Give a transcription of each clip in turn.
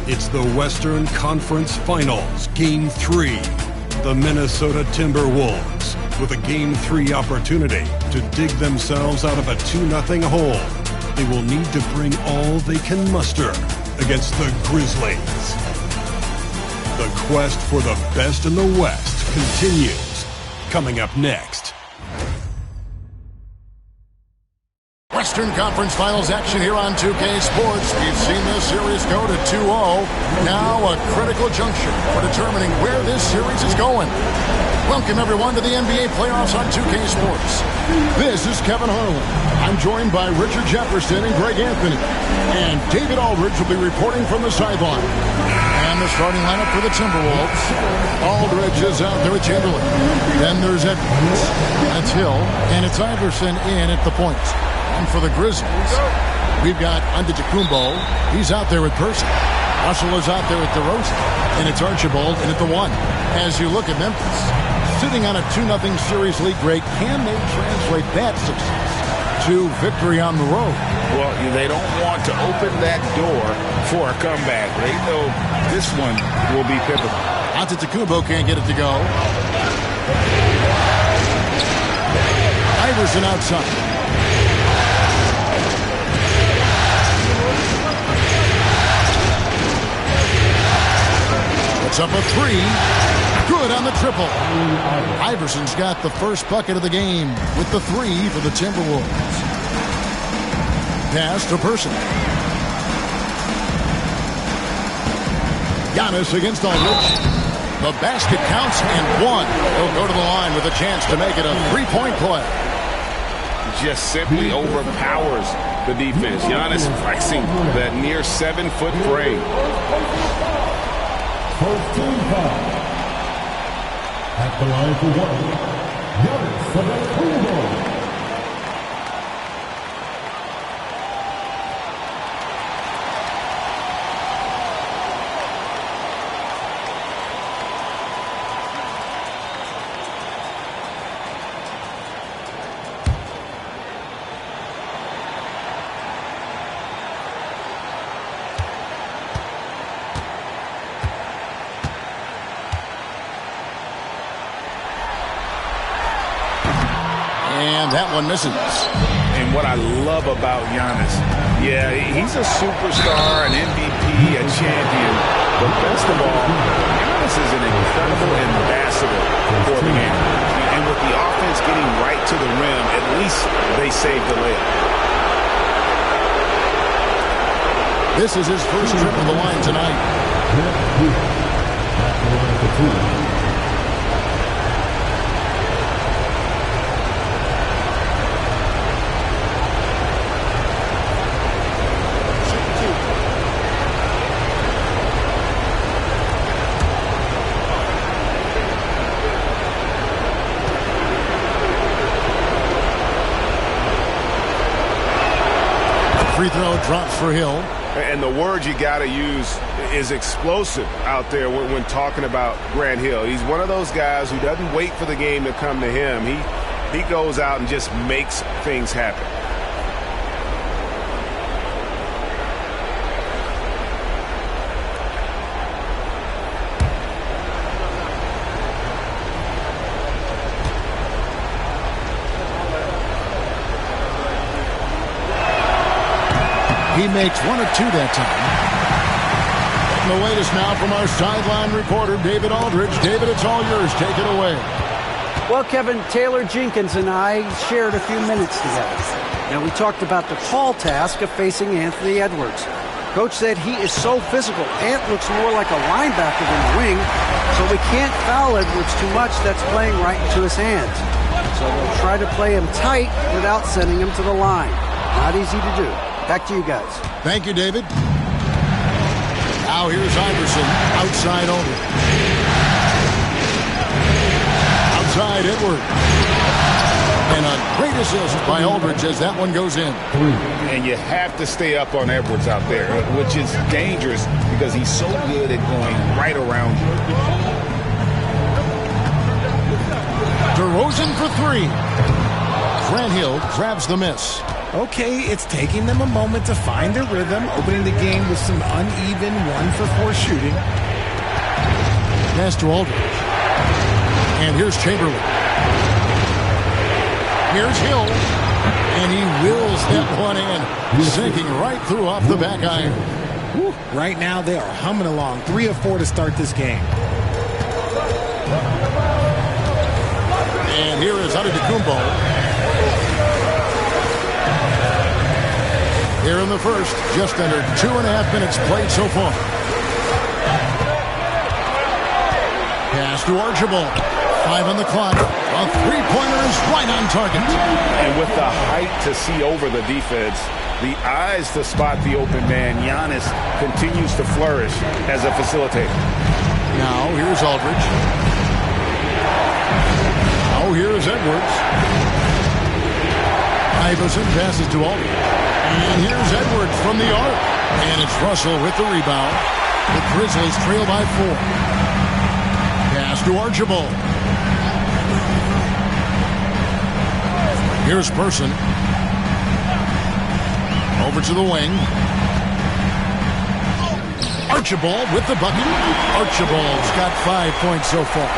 It's the Western Conference Finals, Game 3. The Minnesota Timberwolves, with a Game 3 opportunity to dig themselves out of a 2-0 hole. They will need to bring all they can muster against the Grizzlies. The quest for the best in the West continues. Coming up next. Western Conference Finals action here on 2K Sports. We've seen this series go to 2-0. Now a critical juncture for determining where this series is going. Welcome, everyone, to the NBA playoffs on 2K Sports. This is Kevin Harlan. I'm joined by Richard Jefferson and Greg Anthony. And David Aldridge will be reporting from the sideline. And the starting lineup for the Timberwolves. Aldridge is out there with Chamberlain. Then there's Edwards. That's Hill. And it's Iverson in at the points. And for the Grizzlies, we've got Antetokounmpo. He's out there with Person. Russell is out there with DeRozan. And it's Archibald in at the 1. As you look at Memphis, sitting on a 2-0 series lead, Greg, can they translate that success to victory on the road? Well, they don't want to open that door for a comeback. They know this one will be pivotal. Antetokounmpo can't get it to go. Iverson outside. It's up a 3. Good on the triple. Iverson's got the first bucket of the game with the 3 for the Timberwolves. Pass to Person. Giannis against Aldridge. The basket counts and 1. He'll go to the line with a chance to make it a 3-point play. Just simply overpowers the defense. Giannis flexing that near 7-foot frame. First team foul. At the line for 1, Giannis Antetokounmpo. That one misses. And what I love about Giannis, yeah, he's a superstar, an MVP, a champion. But best of all, Giannis is an incredible ambassador for the game. And with the offense getting right to the rim, at least they saved the layup. This is his first trip to the line tonight. Free throw drops for Hill. And the word you got to use is explosive out there when talking about Grant Hill. He's one of those guys who doesn't wait for the game to come to him. He goes out and just makes things happen. He makes 1 of 2 that time. And the latest now from our sideline reporter, David Aldridge. David, it's all yours. Take it away. Well, Kevin, Taylor Jenkins and I shared a few minutes together. And we talked about the tall task of facing Anthony Edwards. Coach said he is so physical. Ant looks more like a linebacker than a wing, so we can't foul Edwards too much. That's playing right into his hands. So we'll try to play him tight without sending him to the line. Not easy to do. Back to you guys. Thank you, David. Now here's Iverson. Outside over. Outside Edward. And a great assist by Aldridge as that one goes in. And you have to stay up on Edwards out there, which is dangerous because he's so good at going right around you. DeRozan for 3. Grant Hill grabs the miss. Okay, it's taking them a moment to find their rhythm, opening the game with some uneven 1-for-4 shooting. Pass to Aldridge. And here's Chamberlain. Here's Hill. And he wills that one in, sinking right through off the back iron. Whew. Right now, they are humming along. 3 of 4 to start this game. And here is Antetokounmpo. Here in the first, just under 2.5 minutes played so far. Pass to Archibald. 5 on the clock. A three-pointer is right on target. And with the height to see over the defense, the eyes to spot the open man, Giannis continues to flourish as a facilitator. Now, here's Aldridge. Now, here's Edwards. Iverson passes to Aldridge. And here's Edwards from the arc. And it's Russell with the rebound. The Grizzlies trail by 4. Pass to Archibald. Here's Person. Over to the wing. Archibald with the bucket. Archibald's got 5 points so far.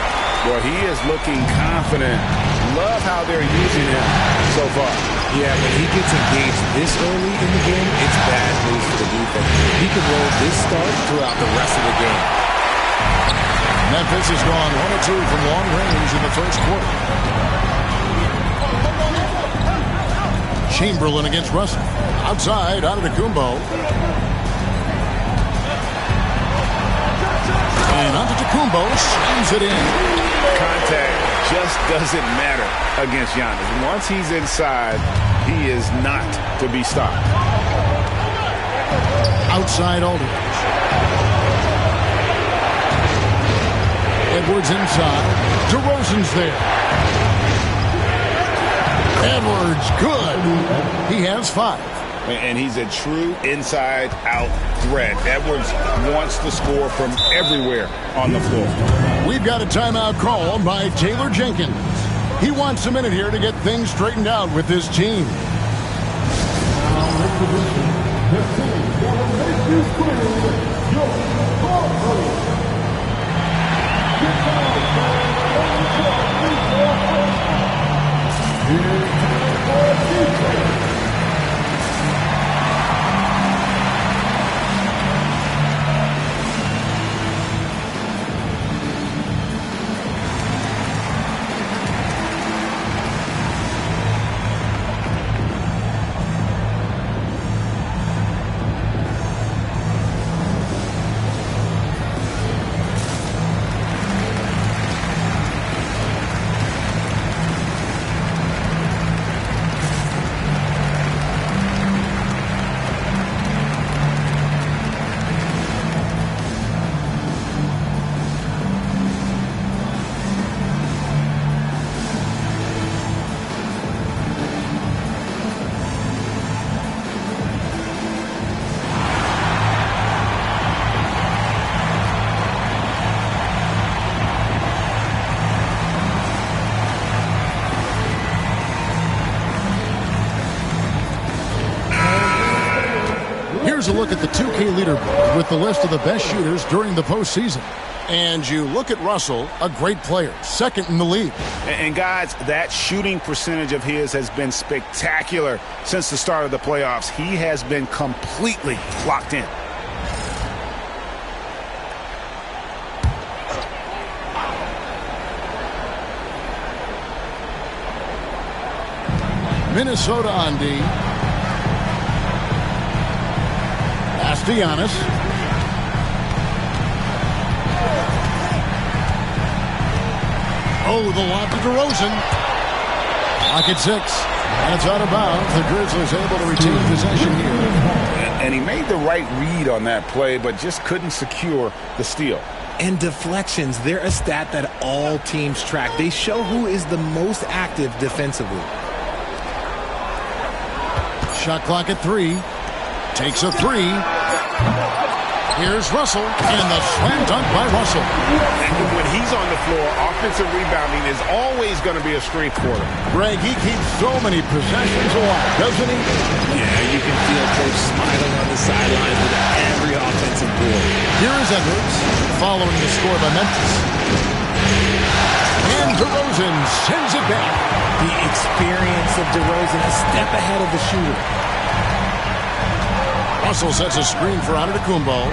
Well, he is looking confident. Love how they're using him so far. Yeah, when he gets engaged this early in the game, it's bad news for the defense. He can roll this start throughout the rest of the game. Memphis has gone 1 of 2 from long range in the first quarter. Chamberlain against Russell. Outside, Antetokounmpo. And Antetokounmpo slams it in. Contact just doesn't matter against Giannis. Once he's inside, he is not to be stopped. Outside Aldridge. Edwards inside. DeRozan's there. Edwards, good. He has 5. And he's a true inside-out threat. Edwards wants to score from everywhere on the floor. We've got a timeout called by Taylor Jenkins. He wants a minute here to get things straightened out with his team. Here's a look at the 2K leaderboard with the list of the best shooters during the postseason. And you look at Russell, a great player, second in the league. And guys, that shooting percentage of his has been spectacular since the start of the playoffs. He has been completely locked in. Minnesota on D. Pass to Giannis. Oh, the lob to DeRozan. Pocket 6. And it's out of bounds. The Grizzlies able to retain possession here. And he made the right read on that play, but just couldn't secure the steal. And deflections, they're a stat that all teams track. They show who is the most active defensively. Shot clock at 3. Takes a 3. Here's Russell, and the slam dunk by Russell. And when he's on the floor, offensive rebounding is always going to be a strength for him. Greg, he keeps so many possessions alive, doesn't he? Yeah, you can feel Coach smiling on the sidelines with every offensive board. Here is Edwards, following the score by Memphis. And DeRozan sends it back. The experience of DeRozan a step ahead of the shooter. Russell sets a screen for Antetokounmpo.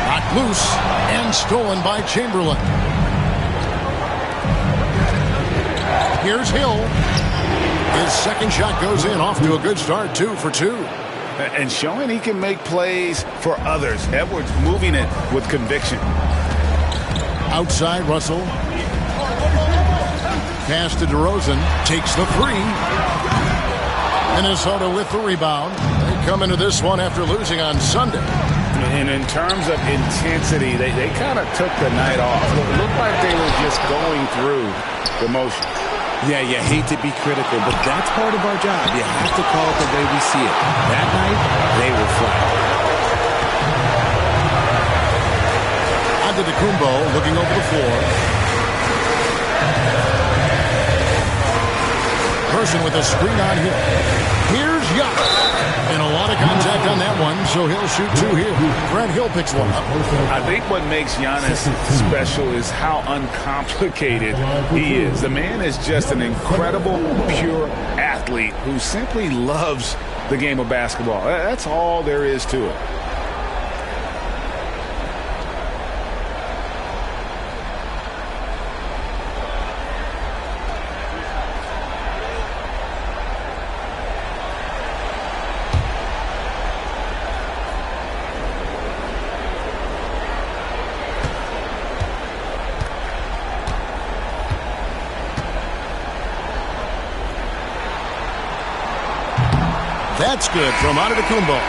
Knocked loose and stolen by Chamberlain. Here's Hill. His second shot goes in, off to a good start, 2 for 2. And showing he can make plays for others. Edwards moving it with conviction. Outside, Russell. Pass to DeRozan. Takes the three. Minnesota with the rebound. They come into this one after losing on Sunday. And in terms of intensity, they kind of took the night off. It looked like they were just going through the motion. Yeah, you hate to be critical, but that's part of our job. You have to call it the way we see it. That night, they were flat. Antetokounmpo looking over the floor. Person with a screen on him. Here's Giannis. And a lot of contact on that one, so he'll shoot 2 here. Grant Hill picks one up. I think what makes Giannis special is how uncomplicated he is. The man is just an incredible, pure athlete who simply loves the game of basketball. That's all there is to it. That's good from Antetokounmpo.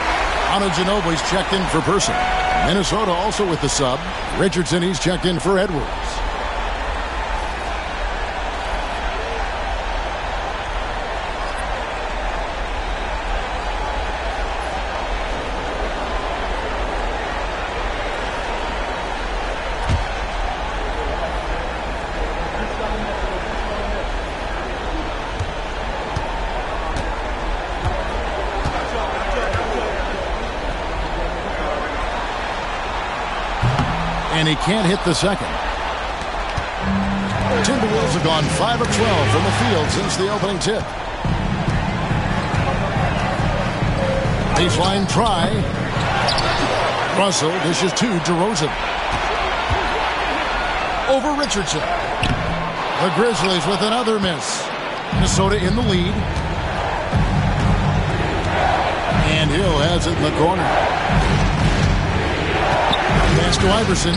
Ginobili's checked in for Person. Minnesota also with the sub. Richardson, he's checked in for Edwards. And he can't hit the second. Timberwolves have gone 5 of 12 from the field since the opening tip. Baseline try. Russell dishes to DeRozan. Over Richardson. The Grizzlies with another miss. Minnesota in the lead. And Hill has it in the corner. Pass to Iverson.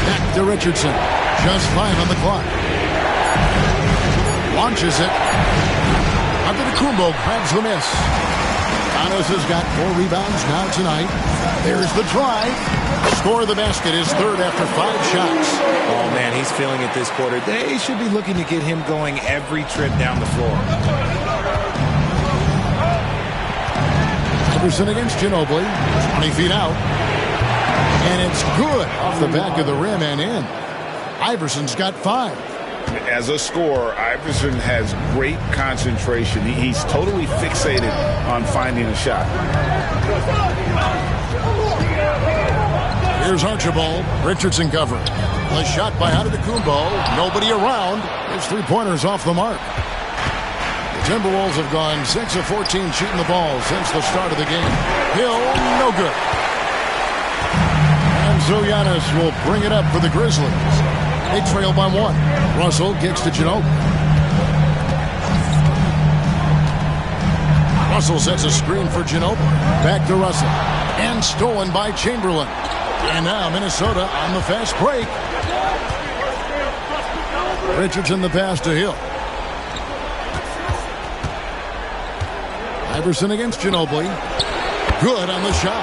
Back to Richardson. Just 5 on the clock. Launches it. Antetokounmpo grabs the miss. Giannis has got 4 rebounds now tonight. There's the drive. Score the basket, his third after 5 shots. Oh, man, he's feeling it this quarter. They should be looking to get him going every trip down the floor. Iverson against Ginobili. 20 feet out. And it's good off the back of the rim and in. Iverson's got 5. As a scorer, Iverson has great concentration. He's totally fixated on finding a shot. Here's Archibald. Richardson covering. A shot by Antetokounmpo. Nobody around. His 3-pointers off the mark. The Timberwolves have gone 6 of 14 shooting the ball since the start of the game. Hill, no good. And so Giannis will bring it up for the Grizzlies. They trail by 1. Russell kicks to Ginobili. Russell sets a screen for Ginobili. Back to Russell. And stolen by Chamberlain. And now Minnesota on the fast break. Richardson the pass to Hill. Iverson against Ginobili. Good on the shot.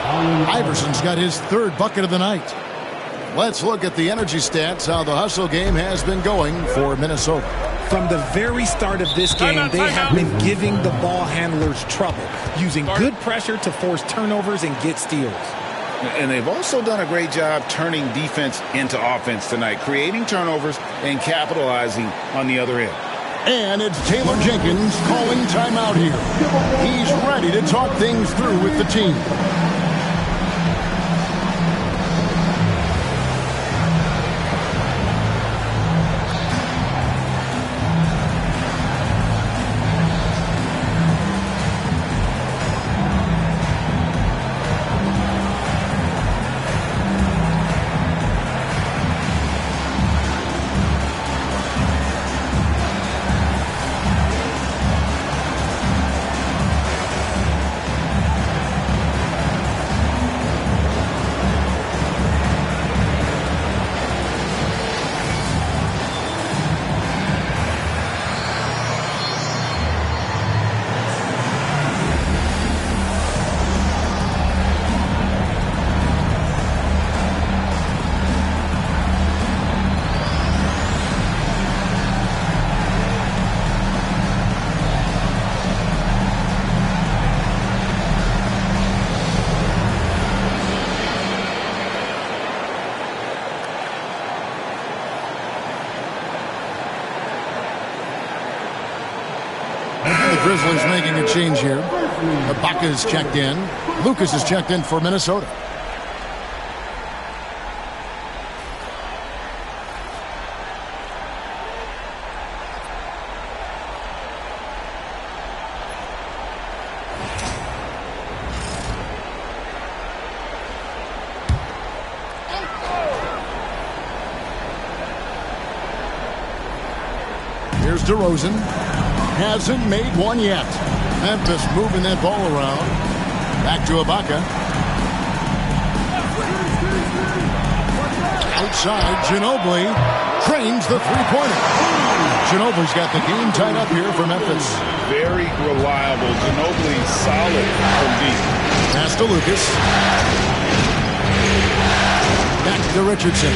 Iverson's got his 3rd bucket of the night. Let's look at the energy stats, how the hustle game has been going for Minnesota. From the very start of this game, they have been giving the ball handlers trouble, using good pressure to force turnovers and get steals. And they've also done a great job turning defense into offense tonight, creating turnovers and capitalizing on the other end. And it's Taylor Jenkins calling timeout here. He's ready to talk things through with the team. The Grizzlies making a change here. Ibaka is checked in. Lucas is checked in for Minnesota. Here's DeRozan. Hasn't made one yet. Memphis moving that ball around. Back to Ibaka. Outside, Ginobili trains the three-pointer. Ginobili's got the game tied up here for Memphis. Very reliable. Ginobili solid from deep. Pass to Lucas. Back to Richardson.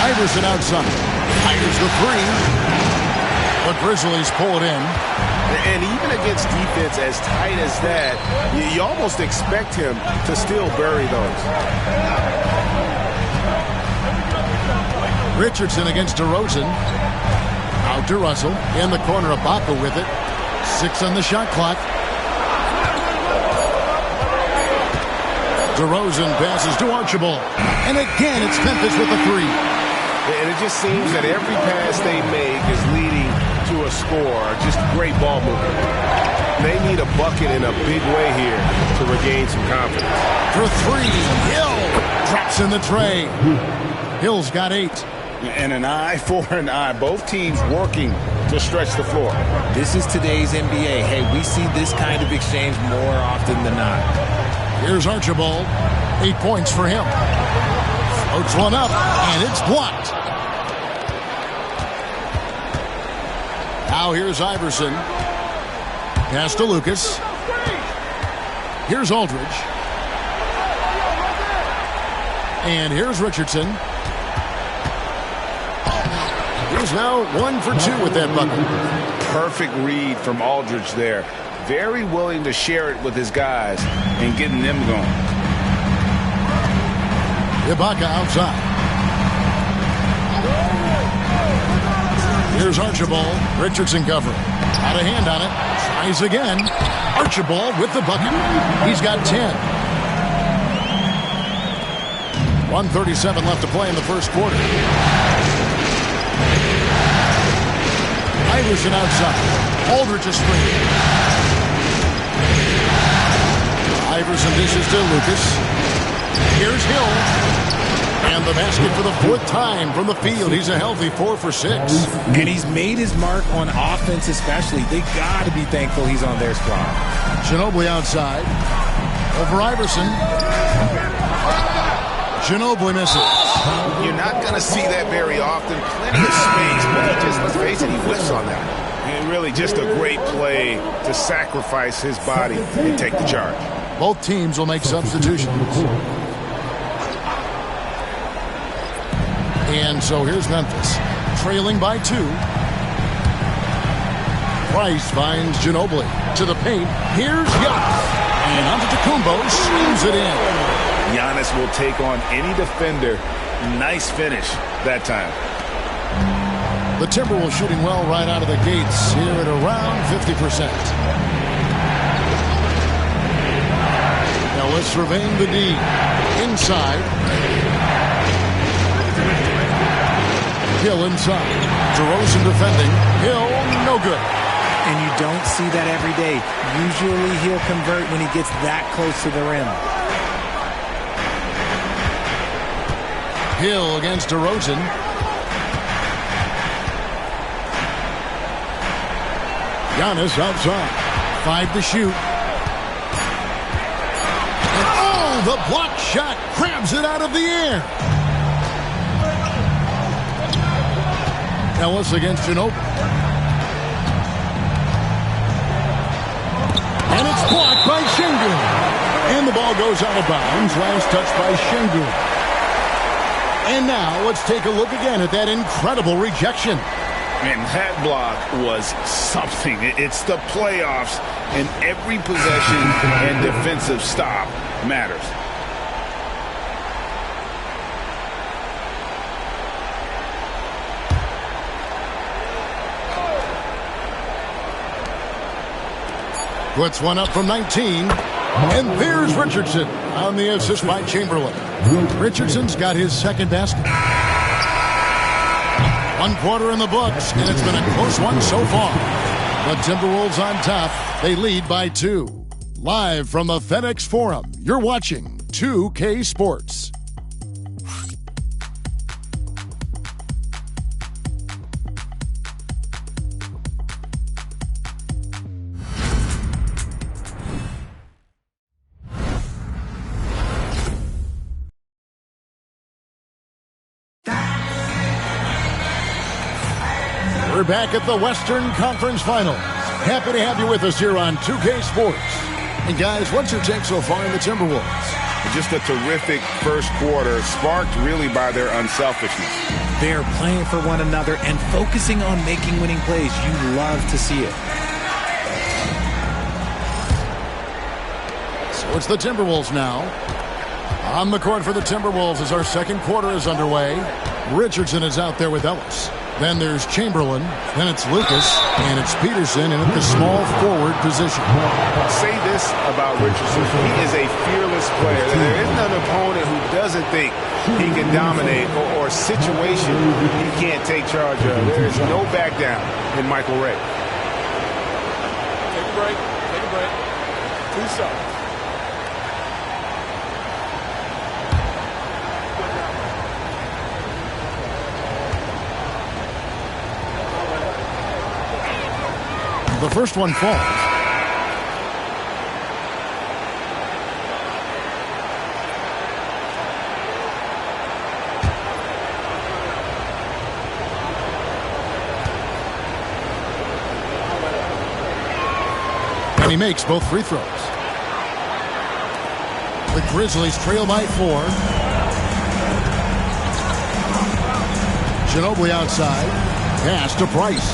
Iverson outside. Fires the three. The Grizzlies pull it in. And even against defense as tight as that, you almost expect him to still bury those. Richardson against DeRozan. Out to Russell. In the corner, Ibaka with it. 6 on the shot clock. DeRozan passes to Archibald. And again, it's Memphis with the three. And it just seems that every pass they make is leading to a score. Just great ball movement. They need a bucket in a big way here to regain some confidence. For three, Hill drops in the tray. Hill's got 8. And an eye for an eye. Both teams working to stretch the floor. This is today's NBA. Hey, we see this kind of exchange more often than not. Here's Archibald. 8 points for him. Floats one up, and it's blocked. Now here's Iverson. Pass to Lucas. Here's Aldridge. And here's Richardson. He's now 1 for 2 with that bucket. Perfect read from Aldridge there. Very willing to share it with his guys and getting them going. Ibaka outside. Here's Archibald. Richardson covering. Got a hand on it. Tries again. Archibald with the bucket. He's got 10. 1:37 left to play in the first quarter. Iverson outside. Aldridge is free. Iverson dishes to Lucas. Here's Hill. And the basket for the 4th time from the field. He's a healthy 4 for 6. And he's made his mark on offense especially. They got to be thankful he's on their squad. Ginobili outside. Over Iverson. Ginobili misses. You're not going to see that very often. Plenty of space, but he just, let's face it, he whiffs on that. And really just a great play to sacrifice his body and take the charge. Both teams will make substitutions. And so here's Memphis, trailing by 2. Price finds Ginobili to the paint. Here's Giannis. And Antetokounmpo slams it in. Giannis will take on any defender. Nice finish that time. The Timberwolves shooting well right out of the gates here at around 50%. Now let's surveying the D. Inside. Hill inside. DeRozan defending. Hill, no good. And you don't see that every day. Usually he'll convert when he gets that close to the rim. Hill against DeRozan. Giannis outside. 5 to shoot. And oh, the block shot grabs it out of the air. Ellis against Ginobili. And it's blocked by Şengün. And the ball goes out of bounds. Last touch by Şengün. And now let's take a look again at that incredible rejection. And that block was something. It's the playoffs, and every possession and defensive stop matters. Puts one up from 19. And there's Richardson on the assist by Chamberlain. Richardson's got his second basket. 1 quarter in the books, and it's been a close one so far. The Timberwolves on top. They lead by 2. Live from the FedEx Forum, you're watching 2K Sports. We're back at the Western Conference Finals. Happy to have you with us here on 2K Sports. And guys, what's your take so far in the Timberwolves? Just a terrific first quarter, sparked really by their unselfishness. They're playing for one another and focusing on making winning plays. You love to see it. So it's the Timberwolves now. On the court for the Timberwolves as our second quarter is underway. Richardson is out there with Ellis. Then there's Chamberlain, then it's Lucas, and it's Peterson in at the small forward position. I'll say this about Richardson. He is a fearless player. There isn't an opponent who doesn't think he can dominate or a situation he can't take charge of. There is no back down in Michael Ray. Take a break. Take a break. 2 shots. The first one falls. And he makes both free throws. The Grizzlies trail by 4. Ginobili outside. Pass to Price.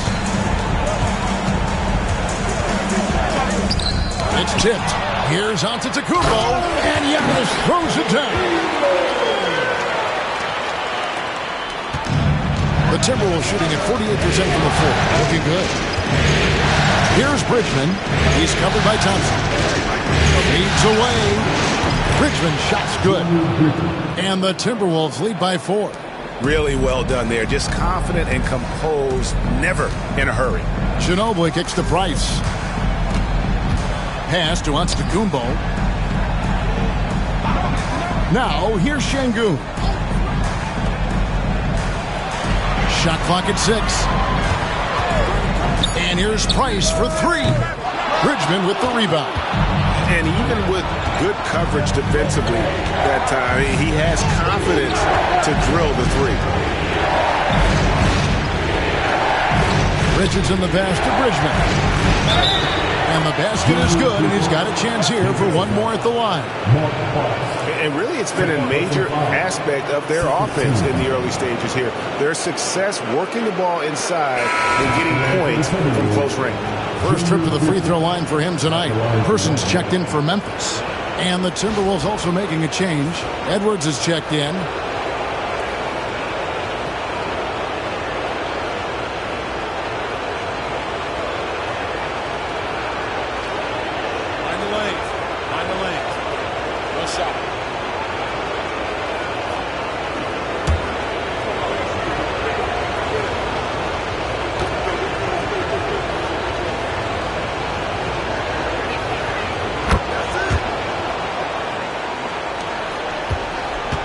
It's tipped. Here's Antetokounmpo, and Giannis throws it down. The Timberwolves shooting at 48% from the floor. Looking good. Here's Bridgman. He's covered by Thompson. Leads away. Bridgman shot's good. And the Timberwolves lead by 4. Really well done there. Just confident and composed, never in a hurry. Ginobili kicks to Price. Pass to Antetokounmpo. Now, here's Şengün. Shot clock at 6. And here's Price for 3. Bridgman with the rebound. And even with good coverage defensively that time, he has confidence to drill the 3. Richardson the pass to Bridgman. And the basket is good, and he's got a chance here for one more at the line. And really, it's been a major aspect of their offense in the early stages here. Their success working the ball inside and getting points from close range. First trip to the free throw line for him tonight. Persons checked in for Memphis. And the Timberwolves also making a change. Edwards is checked in. Find the lanes. No shot.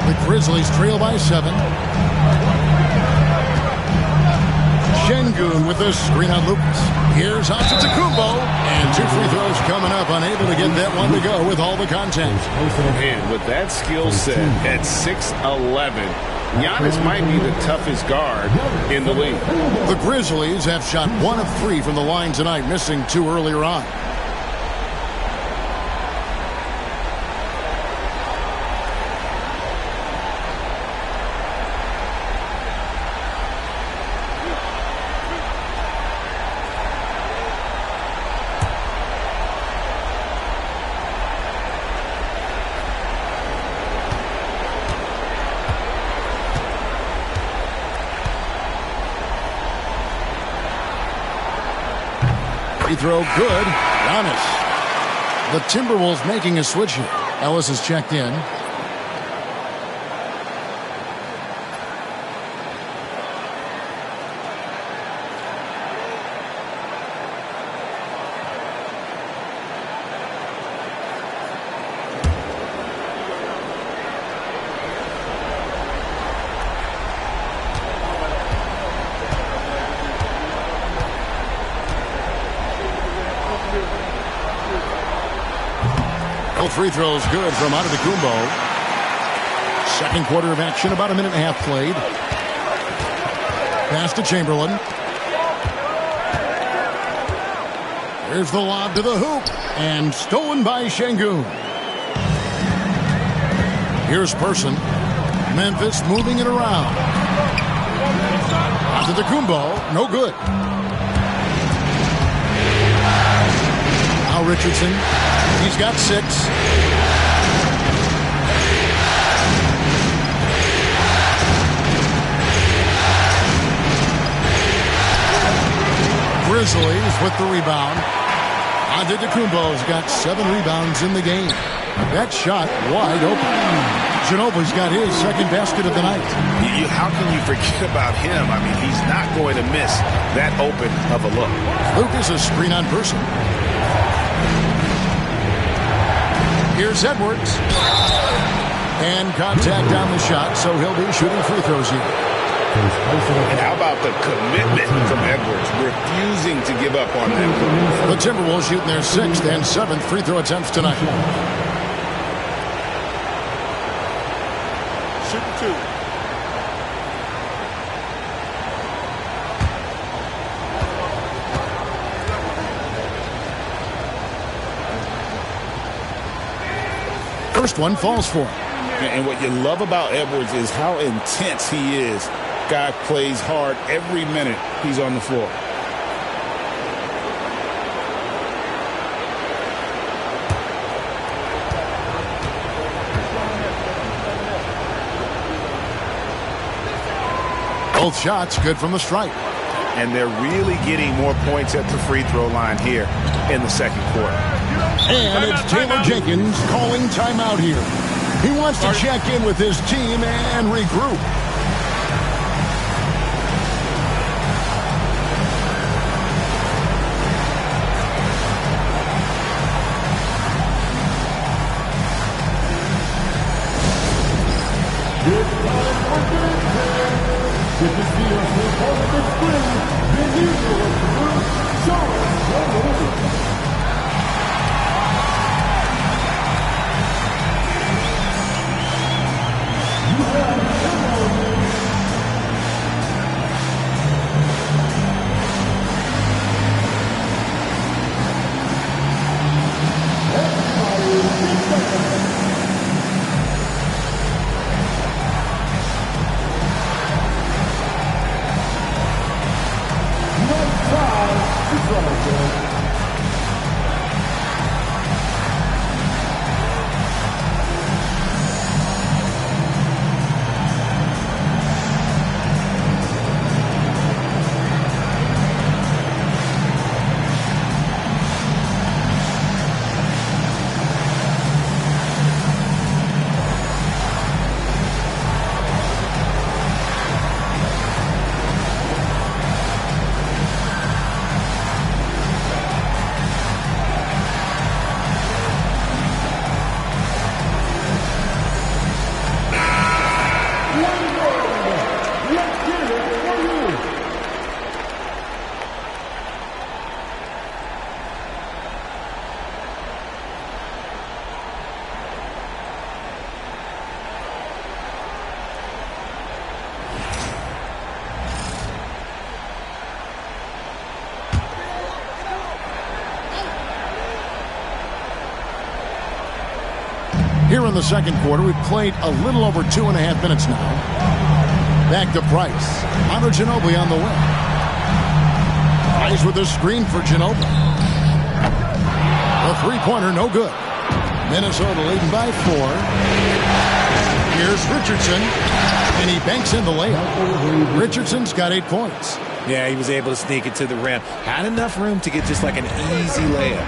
The Grizzlies trail by 7. Şengün with the screen on Lucas. Here's Antetokounmpo. And 2 free throws coming up. Unable to get that one to go with all the contact. Man, with that skill set at 6'11", Giannis might be the toughest guard in the league. The Grizzlies have shot 1 of 3 from the line tonight, missing 2 earlier on. Free throw good. Giannis. The Timberwolves making a switch here. Ellis is checked in. Both free throws good from Antetokounmpo. Second quarter of action, about a minute and a half played. Pass to Chamberlain. Here's the lob to the hoop. And stolen by Şengün. Here's Person. Memphis moving it around. Antetokounmpo, no good. Now Richardson. He's got 6. Grizzlies with the rebound. Antetokounmpo's got 7 rebounds in the game. That shot wide open. Ginobili's got his second basket of the night. How can you forget about him? I mean, he's not going to miss that open of a look. Lucas, a screen on Person. Here's Edwards. And contact on the shot, so he'll be shooting free throws here. And how about the commitment from Edwards, refusing to give up on that. The Timberwolves shooting their 6th and 7th free throw attempts tonight. Shooting 2. First one falls for him. And what you love about Edwards is how intense he is. Guy plays hard every minute he's on the floor. Both shots good from the stripe. And they're really getting more points at the free throw line here in the second quarter. And it's Taylor Jenkins calling timeout here. He wants to check in with his team and regroup. With the steal for part of the spring, the usual group, Charles. Here in the second quarter, we've played a little over 2.5 minutes now. Back to Price. Manu Ginobili on the wing. Price with a screen for Ginobili. A three-pointer, no good. Minnesota leading by 4. Here's Richardson, and he banks in the layup. Richardson's got 8 points. Yeah, he was able to sneak it to the rim. Had enough room to get just like an easy layup.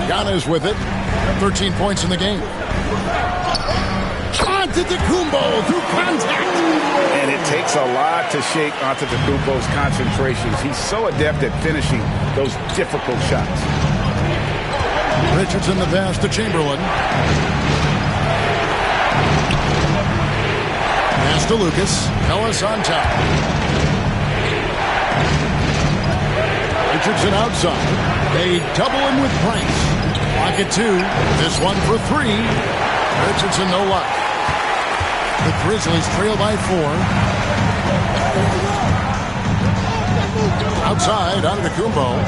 Giannis with it. 13 points in the game. Antetokounmpo through contact. And it takes a lot to shake Antetokounmpo's concentrations. He's so adept at finishing those difficult shots. Richardson the pass to Chamberlain. Pass to Lucas. Ellis on top. Richardson outside. They double him with Price. Pocket 2. This one for 3. Richardson no luck. The Grizzlies trail by 4. Outside, Antetokounmpo.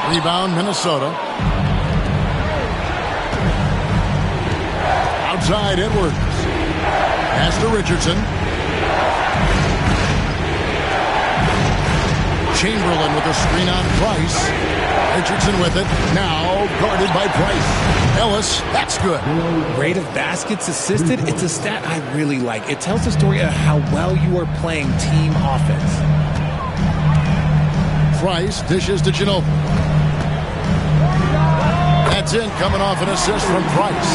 Rebound, Minnesota. Outside, Edwards. Pass to Richardson. Chamberlain with a screen on Price. Richardson with it. Now guarded by Price. Ellis, that's good. Rate of baskets assisted. It's a stat I really like. It tells the story of how well you are playing team offense. Price dishes to Ginobili. That's in, coming off an assist from Price.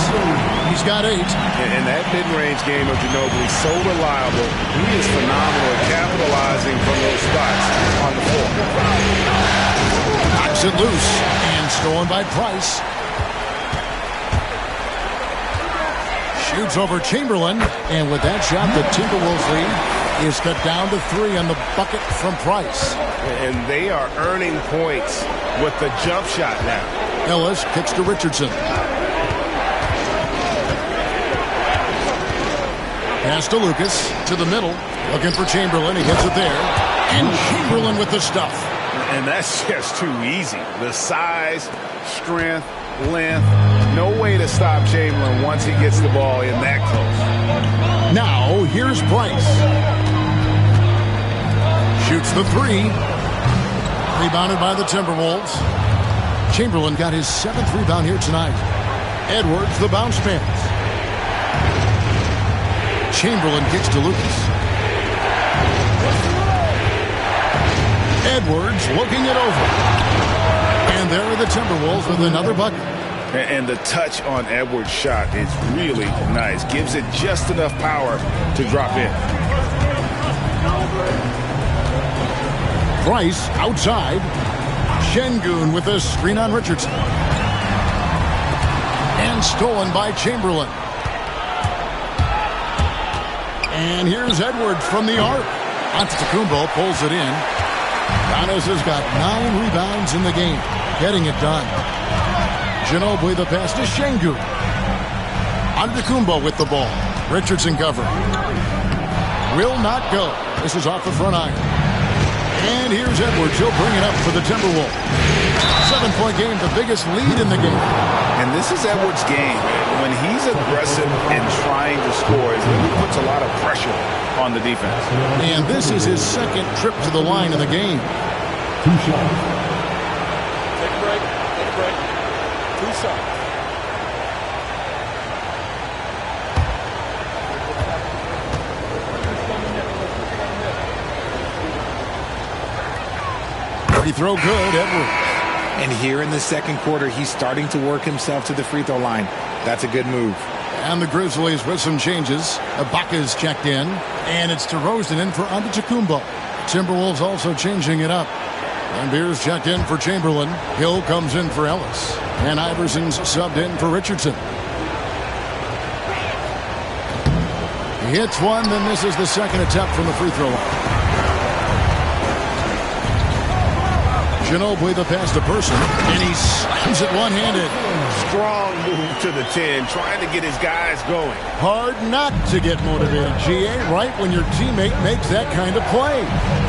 He's got 8. And that mid-range game of Ginobili is so reliable. He is phenomenal at capitalizing from those spots on the floor. Knocks it loose and stolen by Price. Shoots over Chamberlain, and with that shot, the Timberwolves lead is cut down to 3 on the bucket from Price. And they are earning points with the jump shot now. Ellis kicks to Richardson. Pass to Lucas, to the middle, looking for Chamberlain. He hits it there. And Chamberlain with the stuff. And that's just too easy. The size, strength, length, no way to stop Chamberlain once he gets the ball in that close. Now, here's Price. Shoots the 3. Rebounded by the Timberwolves. Chamberlain got his 7th rebound here tonight. Edwards, the bounce pass. Chamberlain kicks to Lucas. Edwards looking it over. And there are the Timberwolves with another bucket. And the touch on Edwards' shot is really nice. Gives it just enough power to drop in. Price outside. Şengün with a screen on Richardson. And stolen by Chamberlain. And here's Edwards from the arc. Antetokounmpo pulls it in. Giannis has got 9 rebounds in the game. getting it done. Ginobili the pass to Şengün. Antetokounmpo with the ball. Richardson covering. Will not go. This is off the front iron. And here's Edwards. He'll bring it up for the Timberwolves. 7-point game, the biggest lead in the game. And this is Edwards' game. When he's aggressive and trying to score, it really puts a lot of pressure on the defense. And this is his second trip to the line in the game. 2 shots. Take a break. Take a break. 2 shots. Free throw good, Edwards. And here in the second quarter, he's starting to work himself to the free throw line. That's a good move. And the Grizzlies with some changes. Ibaka's checked in. And it's DeRozan in for Antetokounmpo. Timberwolves also changing it up. And Beers checked in for Chamberlain. Hill comes in for Ellis. And Iverson's subbed in for Richardson. He hits one, then this is the second attempt from the free throw line. Ginobili the pass to Person, and he slams it one-handed. Strong move to the 10, trying to get his guys going. Hard not to get motivated, GA, right when your teammate makes that kind of play.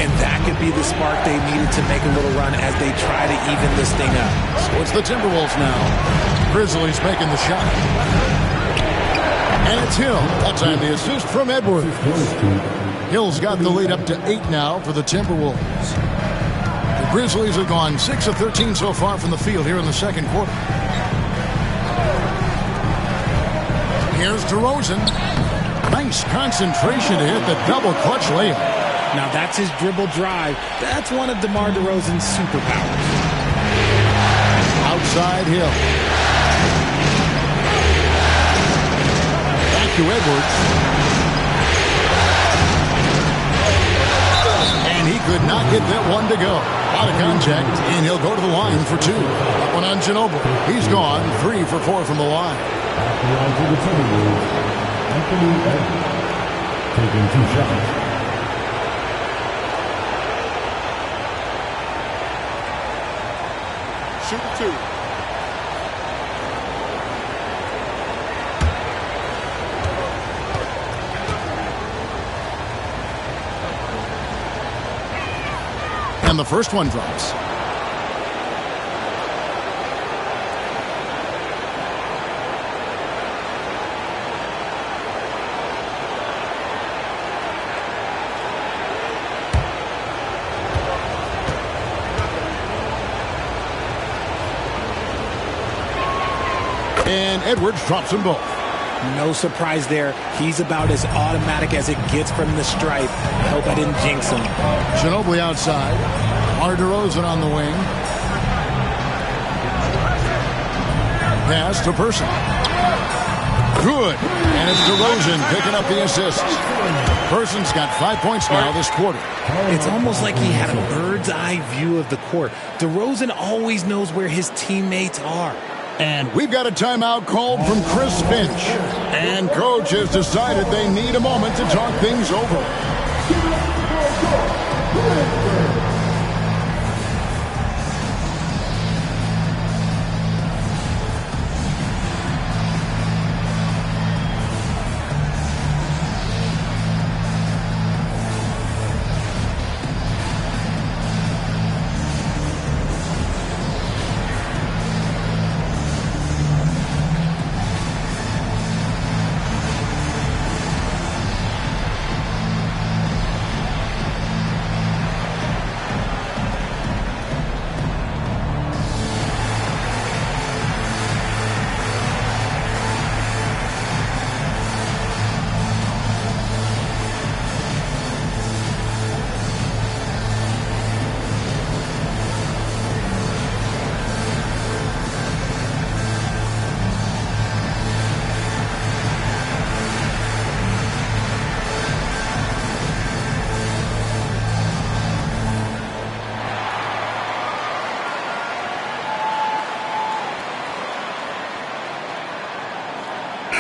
And that could be the spark they needed to make a little run as they try to even this thing up. So it's the Timberwolves now. Grizzlies making the shot. And it's Hill. That time the assist from Edwards. Hill's got the lead up to 8 now for the Timberwolves. The Grizzlies have gone 6 of 13 so far from the field here in the second quarter. Here's DeRozan. Nice concentration to hit the double clutch layup. Now that's his dribble drive. That's one of DeMar DeRozan's superpowers. Outside Hill. Back to Edwards. And he could not get that one to go. Out of contact, and he'll go to the line for 2. That one on Ginobili. He's gone 3 for 4 from the line. At the line for the Timberwolves, Anthony Edwards, taking 2 shots. Shoot 2. And the first one drops. And Edwards drops them both. No surprise there. He's about as automatic as it gets from the stripe. I hope I didn't jinx him. Ginobili outside. DeRozan on the wing. Pass to Person. Good. And it's DeRozan picking up the assist. Person's got 5 points now this quarter. It's almost like he had a bird's eye view of the court. DeRozan always knows where his teammates are. And we've got a timeout called from Chris Finch. And coach has decided they need a moment to talk things over.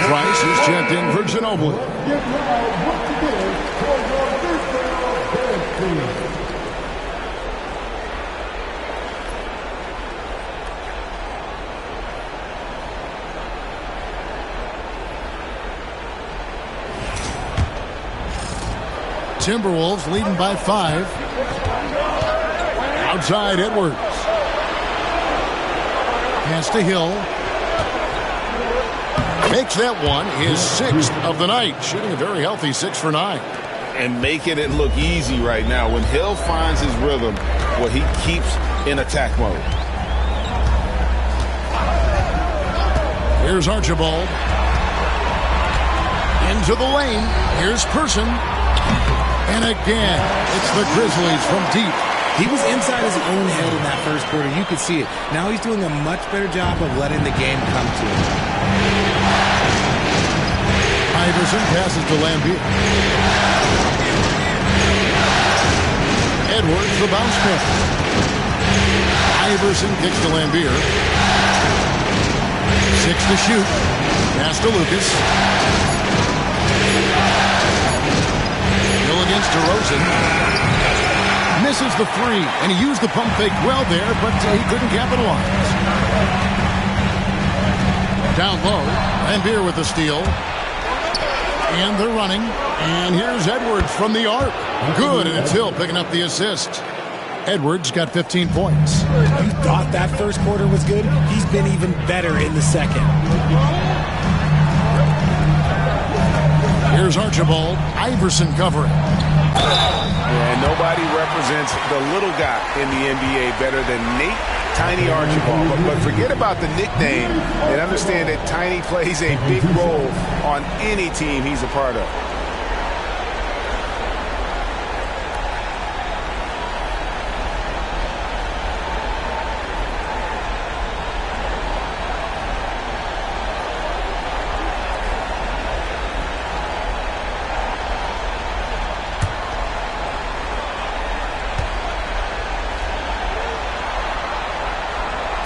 Price is checked in for Ginobili. Timberwolves leading by 5. Outside Edwards. Pass to Hill. Makes that one his 6th of the night. Shooting a very healthy 6 for 9. And making it look easy right now. When Hill finds his rhythm, well, he keeps in attack mode. Here's Archibald. Into the lane. Here's Person. And again, it's the Grizzlies from deep. He was inside his own head in that first quarter. You could see it. Now he's doing a much better job of letting the game come to him. Iverson passes to Lambier. Edwards, the bounce pass. Iverson kicks to Lambier. 6 to shoot. Pass to Lucas. Hill against DeRozan. Misses the 3, and he used the pump fake well there, but he couldn't capitalize. Down low, Lambier with the steal. And they're running. And here's Edwards from the arc. Good, and it's Hill picking up the assist. Edwards got 15 points. You thought that first quarter was good? He's been even better in the second. Here's Archibald. Iverson covering. And nobody represents the little guy in the NBA better than Nate Tiny Archibald. But forget about the nickname and understand that Tiny plays a big role on any team he's a part of.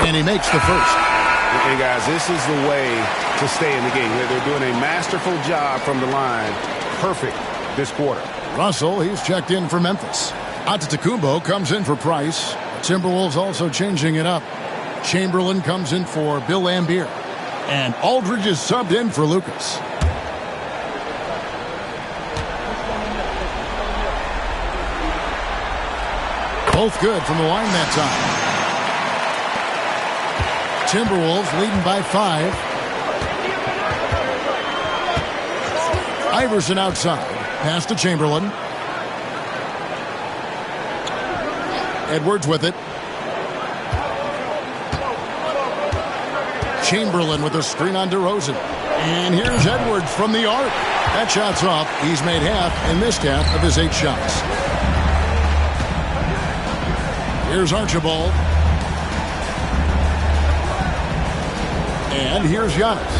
And he makes the first. And guys, this is the way to stay in the game. They're doing a masterful job from the line. Perfect this quarter. Russell, he's checked in for Memphis. Antetokounmpo comes in for Price. Timberwolves also changing it up. Chamberlain comes in for Bill Lambier. And Aldridge is subbed in for Lucas. Both good from the line that time. Timberwolves leading by 5. Iverson outside. Pass to Chamberlain. Edwards with it. Chamberlain with a screen on DeRozan. And here's Edwards from the arc. That shot's off. He's made half and missed half of his 8 shots. Here's Archibald. And here's Giannis.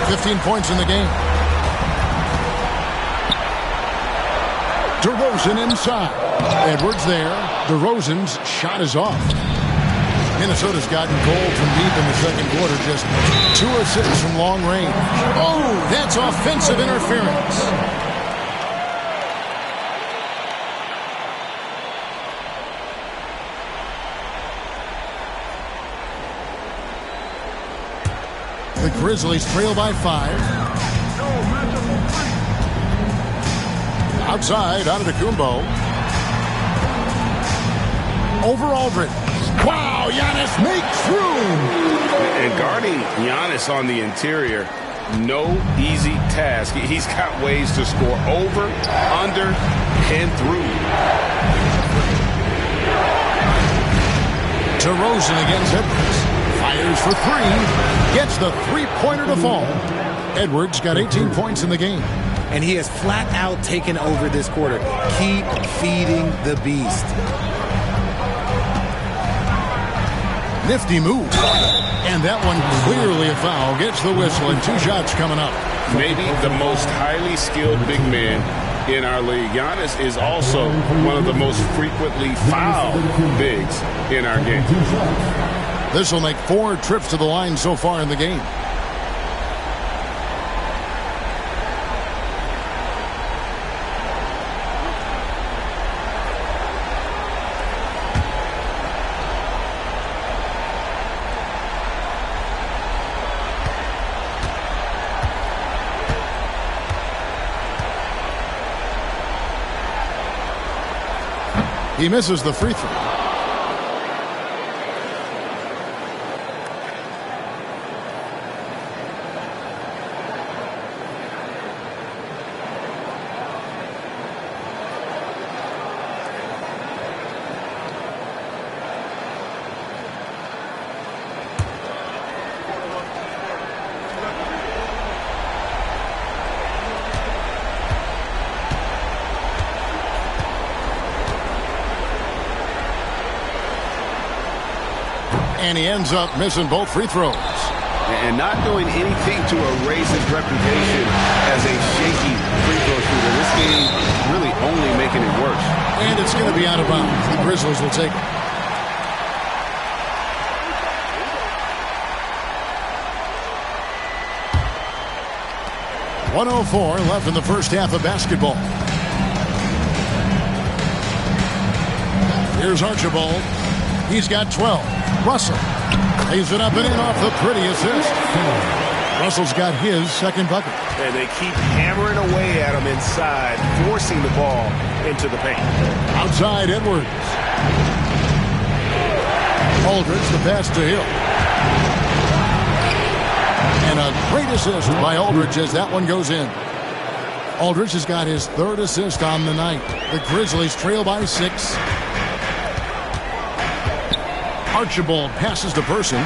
15 points in the game. DeRozan inside. Edwards there. DeRozan's shot is off. Minnesota's gotten cold from deep in the second quarter. Just 2 of 6 from long range. Oh, that's offensive interference. The Grizzlies trail by 5. Outside, Antetokounmpo. Over Aldridge. Wow, Giannis makes room. And guarding Giannis on the interior, no easy task. He's got ways to score over, under, and through. DeRozan against Edwards. Fires for 3. Gets the 3-pointer to fall. Edwards got 18 points in the game. And he has flat out taken over this quarter. Keep feeding the beast. Nifty move. And that one clearly a foul. Gets the whistle and 2 shots coming up. Maybe the most highly skilled big man in our league. Giannis is also one of the most frequently fouled bigs in our game. This will make 4 trips to the line so far in the game. He misses the free throw. And he ends up missing both free throws. And not doing anything to erase his reputation as a shaky free throw shooter. This game really only making it worse. And it's going to be out of bounds. The Grizzlies will take it. .104 left in the first half of basketball. Here's Archibald. He's got 12. Russell lays it up and in off the pretty assist. Russell's got his second bucket. And they keep hammering away at him inside, forcing the ball into the paint. Outside Edwards. Aldridge, the pass to Hill. And a great assist by Aldridge as that one goes in. Aldridge has got his third assist on the night. The Grizzlies trail by 6. Archibald passes to Person.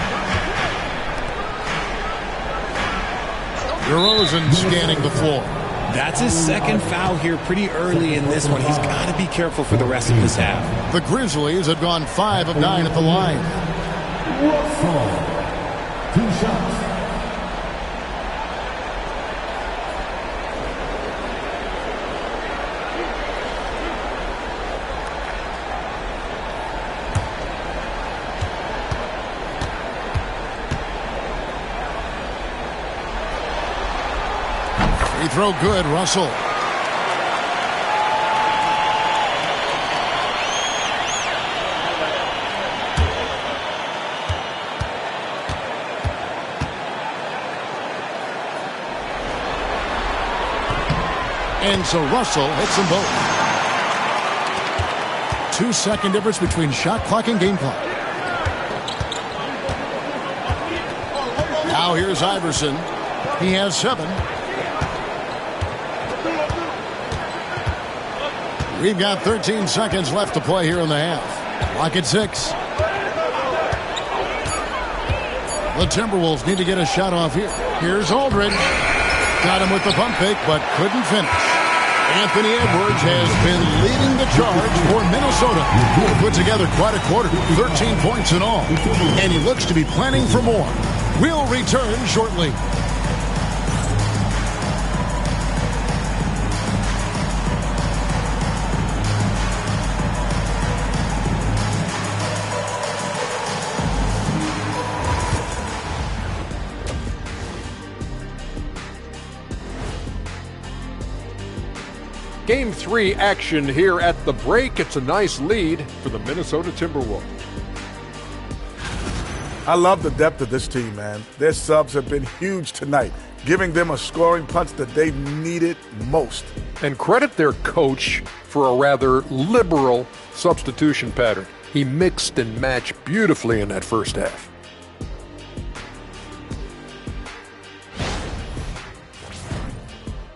DeRozan scanning the floor. That's his second foul here pretty early in this one. He's got to be careful for the rest of this half. The Grizzlies have gone 5 of 9 at the line. Russell. 2 shots. Throw good, Russell. And so Russell hits them both. 2-second difference between shot clock and game clock. Now here's Iverson. He has 7. We've got 13 seconds left to play here in the half. Clock at 6. The Timberwolves need to get a shot off here. Here's Aldridge. Got him with the pump fake, but couldn't finish. Anthony Edwards has been leading the charge for Minnesota. He put together quite a quarter, 13 points in all. And he looks to be planning for more. We'll return shortly. Game 3 action here at the break. It's a nice lead for the Minnesota Timberwolves. I love the depth of this team, man. Their subs have been huge tonight, giving them a scoring punch that they needed most. And credit their coach for a rather liberal substitution pattern. He mixed and matched beautifully in that first half.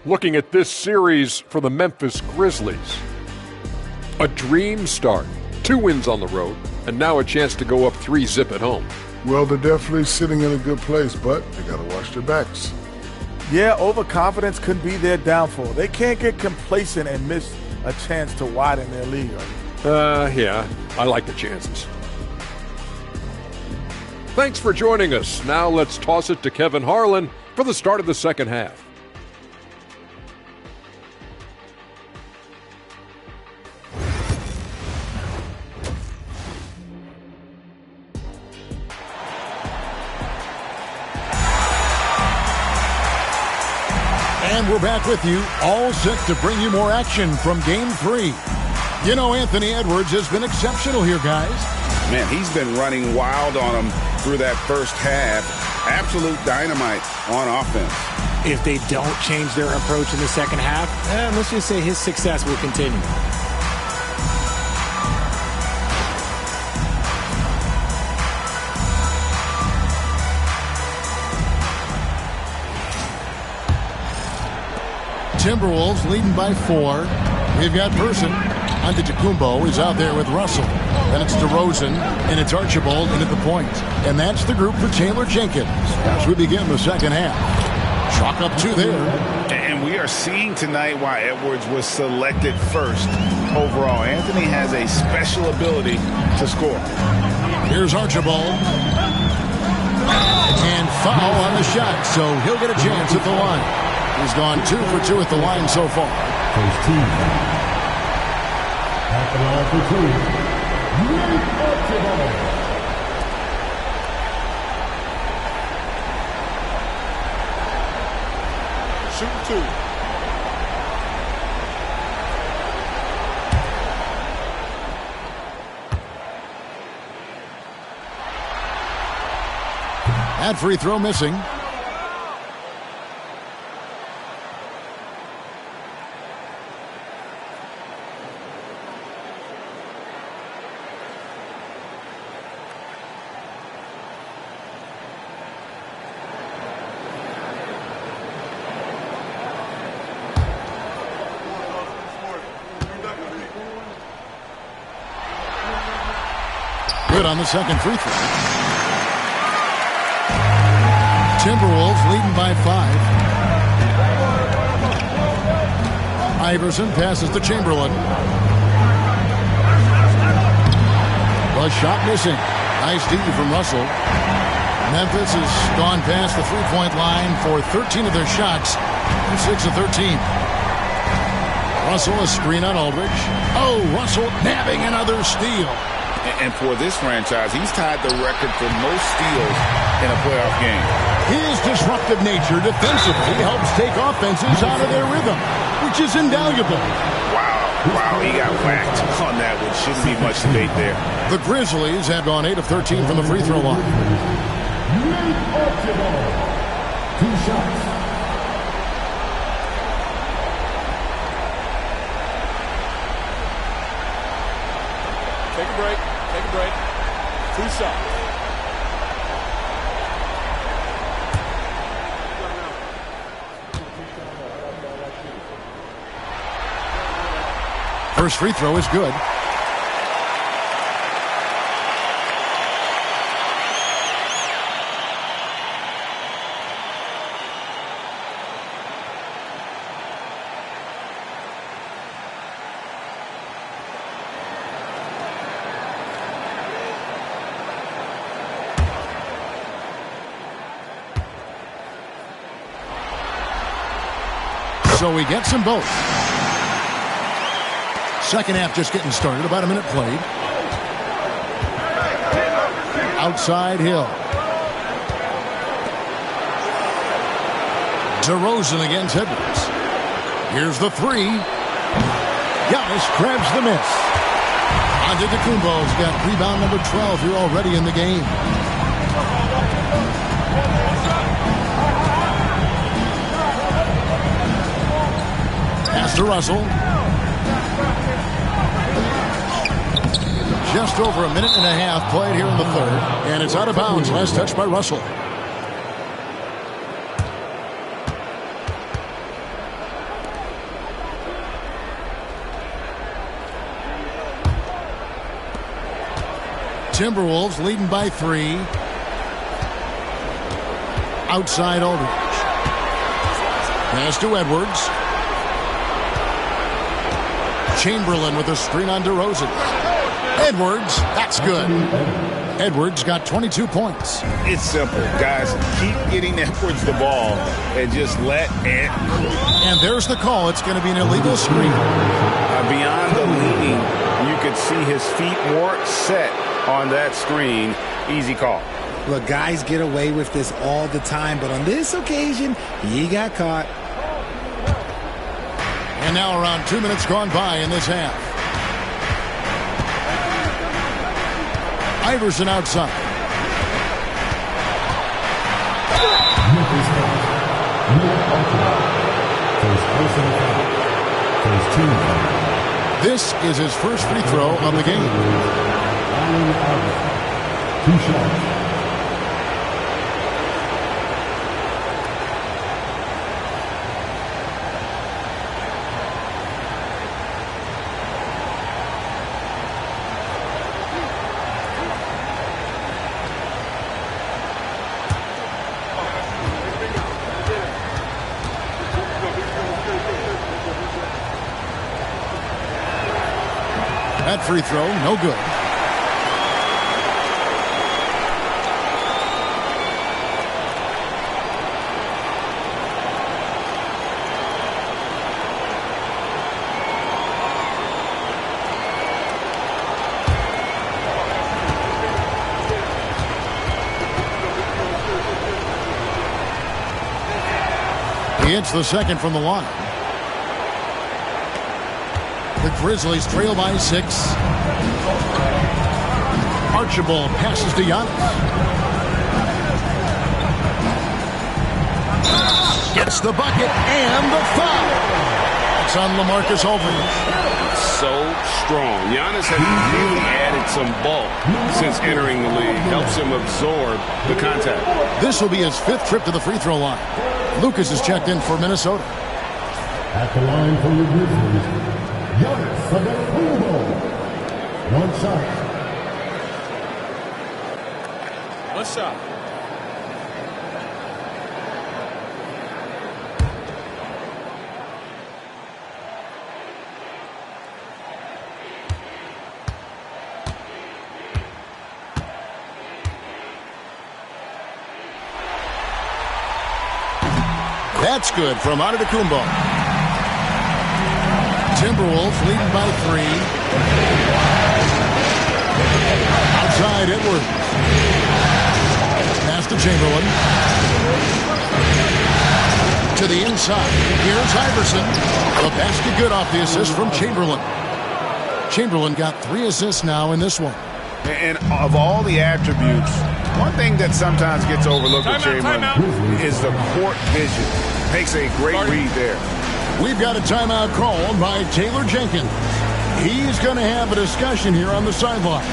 Looking at this series for the Memphis Grizzlies. A dream start. 2 wins on the road, and now a chance to go up 3-zip at home. Well, they're definitely sitting in a good place, but they got to watch their backs. Yeah, overconfidence could be their downfall. They can't get complacent and miss a chance to widen their lead. Yeah, I like the chances. Thanks for joining us. Now let's toss it to Kevin Harlan for the start of the second half. And we're back with you, all set to bring you more action from Game 3. You know, Anthony Edwards has been exceptional here, guys. Man, he's been running wild on them through that first half. Absolute dynamite on offense. If they don't change their approach in the second half, let's just say his success will continue. Timberwolves leading by 4. We've got Person. Antetokounmpo is out there with Russell. Then it's DeRozan, and it's Archibald in at the point. And that's the group for Taylor Jenkins as we begin the second half. Chalk up 2 there. And we are seeing tonight why Edwards was selected first overall. Anthony has a special ability to score. Here's Archibald. And foul on the shot, so he'll get a chance at the line. He's gone 2 for 2 at the line so far. First team foul. At the line for 3. Archibald. Shooting 2. That free throw missing. Good on the second free throw. Timberwolves leading by 5. Iverson passes to Chamberlain. The shot missing. Nice D from Russell. Memphis has gone past the three-point line for 13 of their shots. 6 of 13. Russell, a screen on Aldridge. Oh, Russell nabbing another steal. And for this franchise, he's tied the record for most steals in a playoff game. His disruptive nature defensively helps take offenses out of their rhythm, which is invaluable. Wow, he got whacked on that, which shouldn't be much debate there. The Grizzlies have gone 8 of 13 from the free throw line. 2 shots. Take a break. 2 shots. First free throw is good. So he gets them both. Second half just getting started. About a minute played. Outside Hill. DeRozan against Edwards. Here's the 3. Giannis grabs the miss. Antetokounmpo's got rebound number 12 here already in the game. Pass to Russell. Just over a minute and a half played here in the third. And it's out of bounds. Last touch by Russell. Timberwolves leading by 3. Outside Aldridge. Pass to Edwards. Chamberlain with a screen on DeRozan. Edwards, that's good. Edwards got 22 points. It's simple, guys. Keep getting Edwards the ball and just let it. And there's the call. It's going to be an illegal screen. Beyond the leaning, you could see his feet weren't set on that screen. Easy call. Look, guys get away with this all the time, but on this occasion, he got caught. And now around 2 minutes gone by in this half. Iverson outside. This is his first free throw of the game. 2 shots. That free throw, no good. He hits the second from the line. The Grizzlies trail by 6. Archibald passes to Giannis. Gets the bucket and the foul. It's on LaMarcus Aldridge. So strong. Giannis has really added some bulk since entering the league. Helps him absorb the contact. This will be his 5th trip to the free throw line. Lucas is checked in for Minnesota. At the line for the Grizzlies, Giannis Antetokounmpo. One shot. One shot. That's good from Antetokounmpo. Timberwolves leading by 3. Outside Edwards. Pass to Chamberlain. To the inside. Here's Iverson. The basket good off the assist from Chamberlain. Chamberlain got 3 assists now in this one. And of all the attributes, one thing that sometimes gets overlooked with Chamberlain is the court vision. Makes a great read there. We've got a timeout called by Taylor Jenkins. He's going to have a discussion here on the sideline.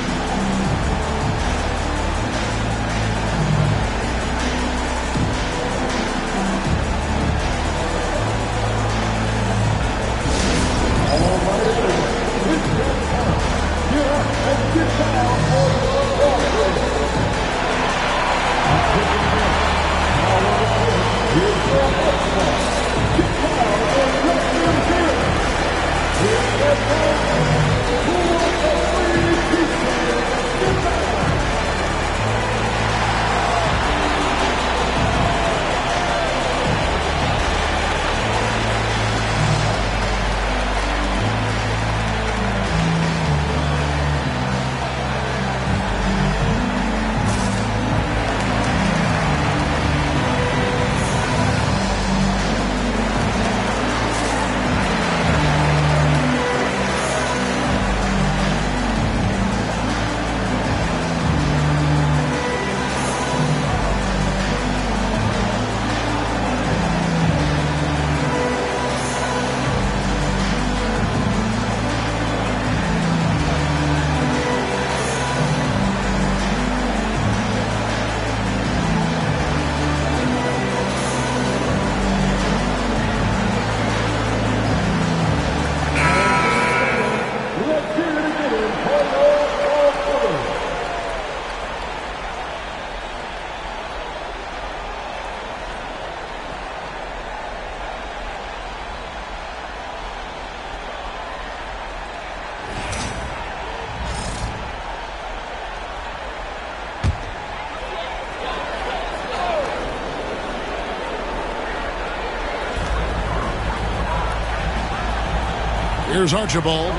Here's Archibald,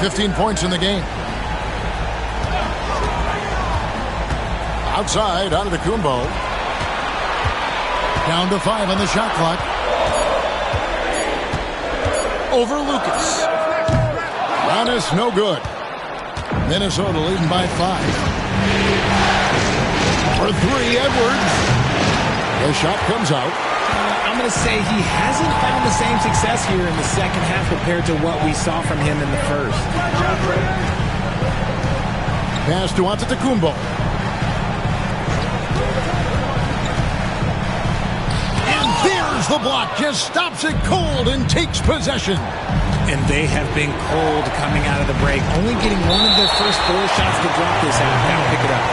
15 points in the game. Outside, Antetokounmpo. Down to 5 on the shot clock. Over Lucas. Giannis, no good. Minnesota leading by 5. For 3, Edwards. The shot comes out. I'm going to say he hasn't found the same success here in the second half compared to what we saw from him in the first. Pass to Antetokounmpo. And there's the block. Just stops it cold and takes possession. And they have been cold coming out of the break. Only getting one of their first 4 shots to drop this half. Now pick it up.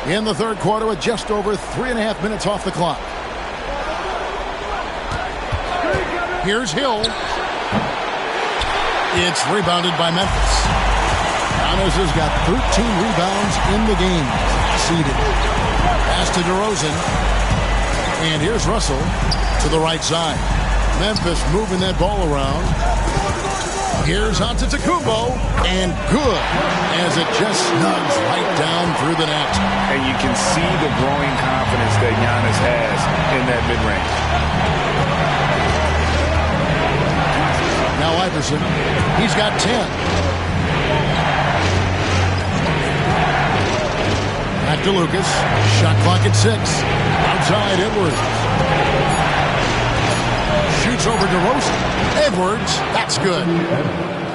in the third quarter with just over 3.5 minutes off the clock. Here's Hill. It's rebounded by Memphis. Giannis has got 13 rebounds in the game. Seeded. Pass to DeRozan. And here's Russell to the right side. Memphis moving that ball around. Here's Antetokounmpo, and good, as it just snugs right down through the net. And you can see the growing confidence that Giannis has in that mid-range. Now Iverson, he's got 10. Back to Lucas, shot clock at 6. Outside Edwards. Shoots over DeRozan. Edwards, that's good.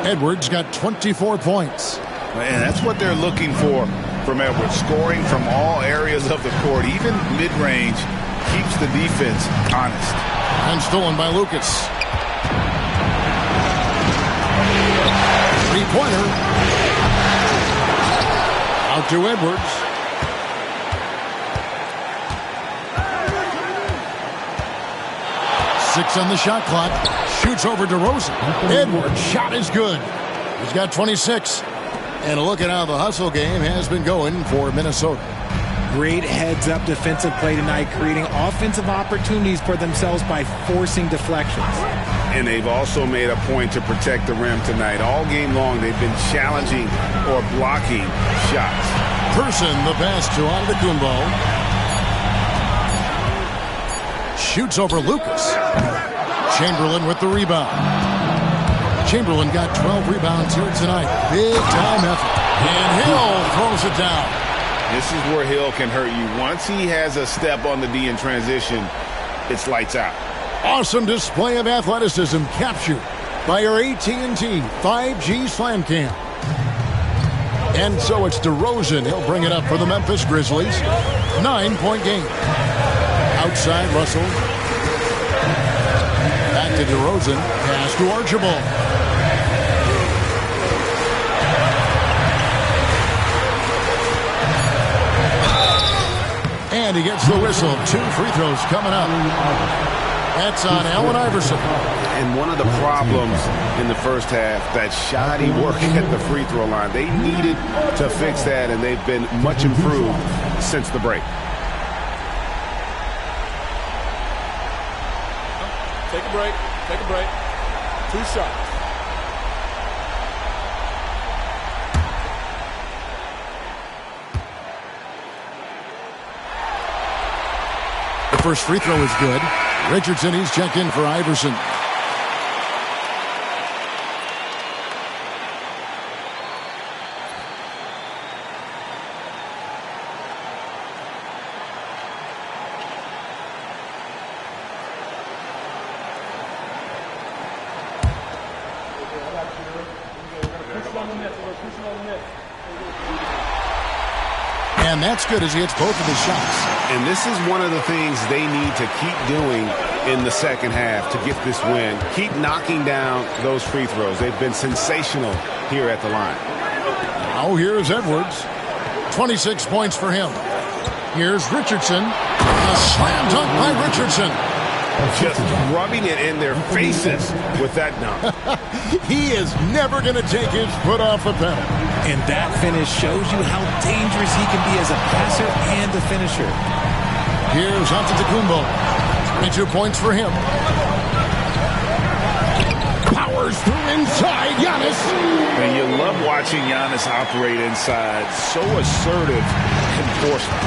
Edwards got 24 points. And that's what they're looking for from Edwards. Scoring from all areas of the court, even mid-range, keeps the defense honest. And stolen by Lucas. Three-pointer. Out to Edwards. Six on the shot clock. Shoots over DeRozan. Edwards' shot is good. He's got 26. And a look at how the hustle game has been going for Minnesota. Great heads-up defensive play tonight, creating offensive opportunities for themselves by forcing deflections. And they've also made a point to protect the rim tonight. All game long, they've been challenging or blocking shots. Person, the pass to Antetokounmpo. Shoots over Lucas. Chamberlain with the rebound. Chamberlain got 12 rebounds here tonight. Big time effort. And Hill throws it down. This is where Hill can hurt you. Once he has a step on the D in transition, it's lights out. Awesome display of athleticism captured by our AT&T 5G Slam Cam. And so it's DeRozan. He'll bring it up for the Memphis Grizzlies. 9-point game. Outside Russell. Back to DeRozan. Pass to Archibald. And he gets the whistle. 2 free throws coming up. That's on Allen Iverson. And one of the problems in the first half, that shoddy work at the free throw line. They needed to fix that, and they've been much improved since the break. Take a break. Take a break. 2 shots. The first free throw is good. Richardson, he's checked in for Iverson. And that's good as he hits both of his shots. And this is one of the things they need to keep doing in the second half to get this win. Keep knocking down those free throws. They've been sensational here at the line. Now here's Edwards. 26 points for him. Here's Richardson. A slam dunk by Richardson. Just rubbing it in their faces with that dunk. He is never going to take his foot off the pedal. And that finish shows you how dangerous he can be as a passer and a finisher. Here's Antetokounmpo. 22 points for him. Powers through inside. Giannis. And you love watching Giannis operate inside. So assertive enforcement.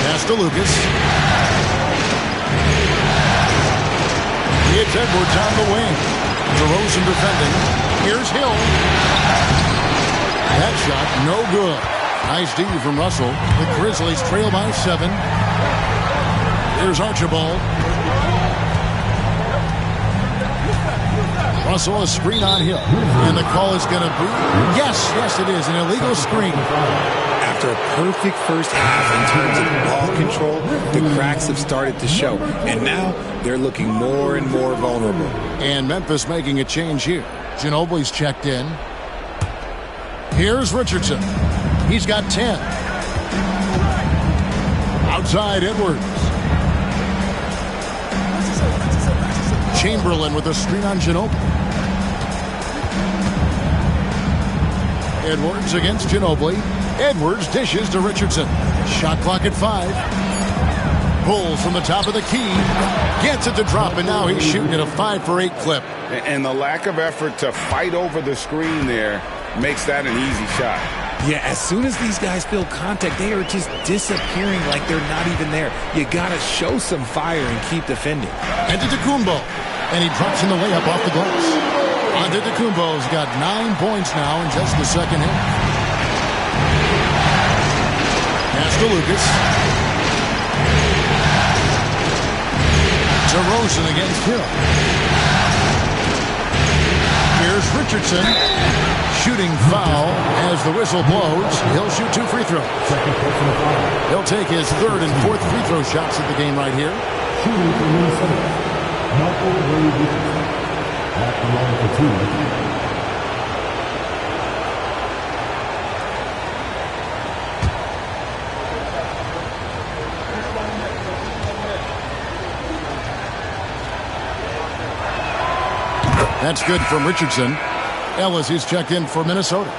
Pass to Lucas. It's Edwards on the wing. DeRozan defending. Here's Hill. That shot, no good. Nice D from Russell. The Grizzlies trail by 7. Here's Archibald. Russell, a screen on Hill. And the call is going to be, yes, it is, an illegal screen. After a perfect first half in terms of ball control, the cracks have started to show. And now they're looking more and more vulnerable. And Memphis making a change here. Ginobili's checked in. Here's Richardson. He's got 10. outside Edwards. Chamberlain with a screen on Ginobili. Edwards against Ginobili. Edwards dishes to Richardson. Shot clock at 5. Pulls from the top of the key. Gets it to drop, and now he's shooting at a 5 for 8 clip. And the lack of effort to fight over the screen there makes that an easy shot. Yeah, as soon as these guys feel contact, they are just disappearing like they're not even there. You got to show some fire and keep defending. Antetokounmpo, and he drops in the layup off the glass. Antetokounmpo's got 9 points now in just the second half. Pass to Lucas. DeRozan against Hill. Here's Richardson. Shooting foul as the whistle blows. He'll shoot 2 free throws. He'll take his 3rd and 4th free throw shots of the game right here. Shooting for Minnesota, Michael Richardson. At the line for 2. That's good from Richardson. Ellis is checked in for Minnesota.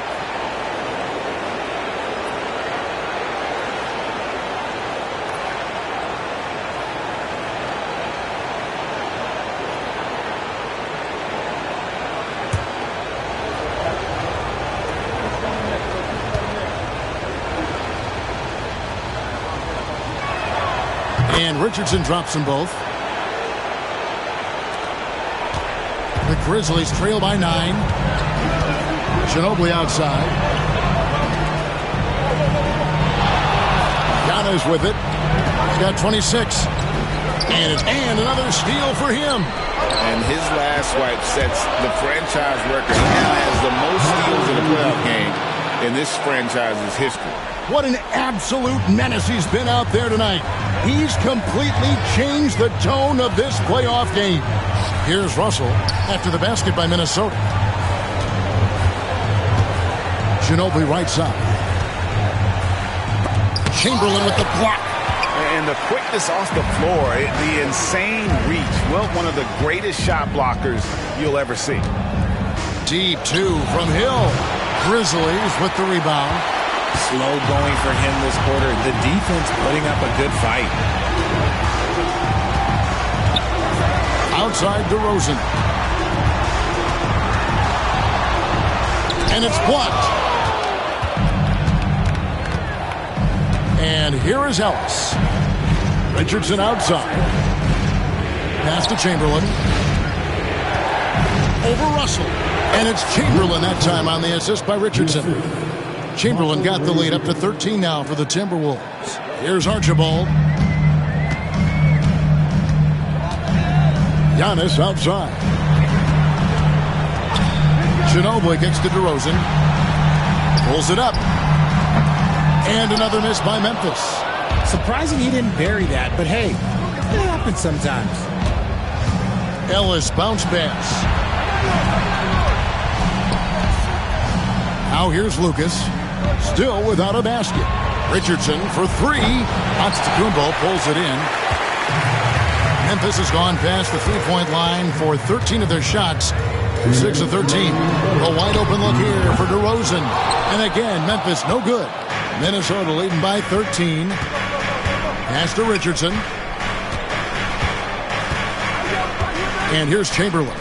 And Richardson drops them both. The Grizzlies trail by 9. Ginobili outside. Giannis with it. He's got 26. And another steal for him. And his last swipe sets the franchise record. He now has the most steals in a playoff game in this franchise's history. What an absolute menace he's been out there tonight. He's completely changed the tone of this playoff game. Here's Russell after the basket by Minnesota. Ginobili right side. Chamberlain with the block. And the quickness off the floor, the insane reach. Well, one of the greatest shot blockers you'll ever see. Deep 2 from Hill. Grizzlies with the rebound. Slow going for him this quarter. The defense putting up a good fight. Outside DeRozan. And it's blocked. And here is Ellis. Richardson outside. Pass to Chamberlain. Over Russell. And it's Chamberlain that time on the assist by Richardson. Chamberlain got the lead up to 13 now for the Timberwolves. Here's Archibald. Giannis outside. Ginobili kicks to DeRozan. Pulls it up. And another miss by Memphis. Surprising he didn't bury that, but hey, it happens sometimes. Ellis bounce pass. Now here's Lucas. Still without a basket. Richardson for 3. Antetokounmpo pulls it in. Memphis has gone past the three-point line for 13 of their shots. 6 of 13. A wide open look here for DeRozan. And again, Memphis no good. Minnesota leading by 13. Pass to Richardson. And here's Chamberlain.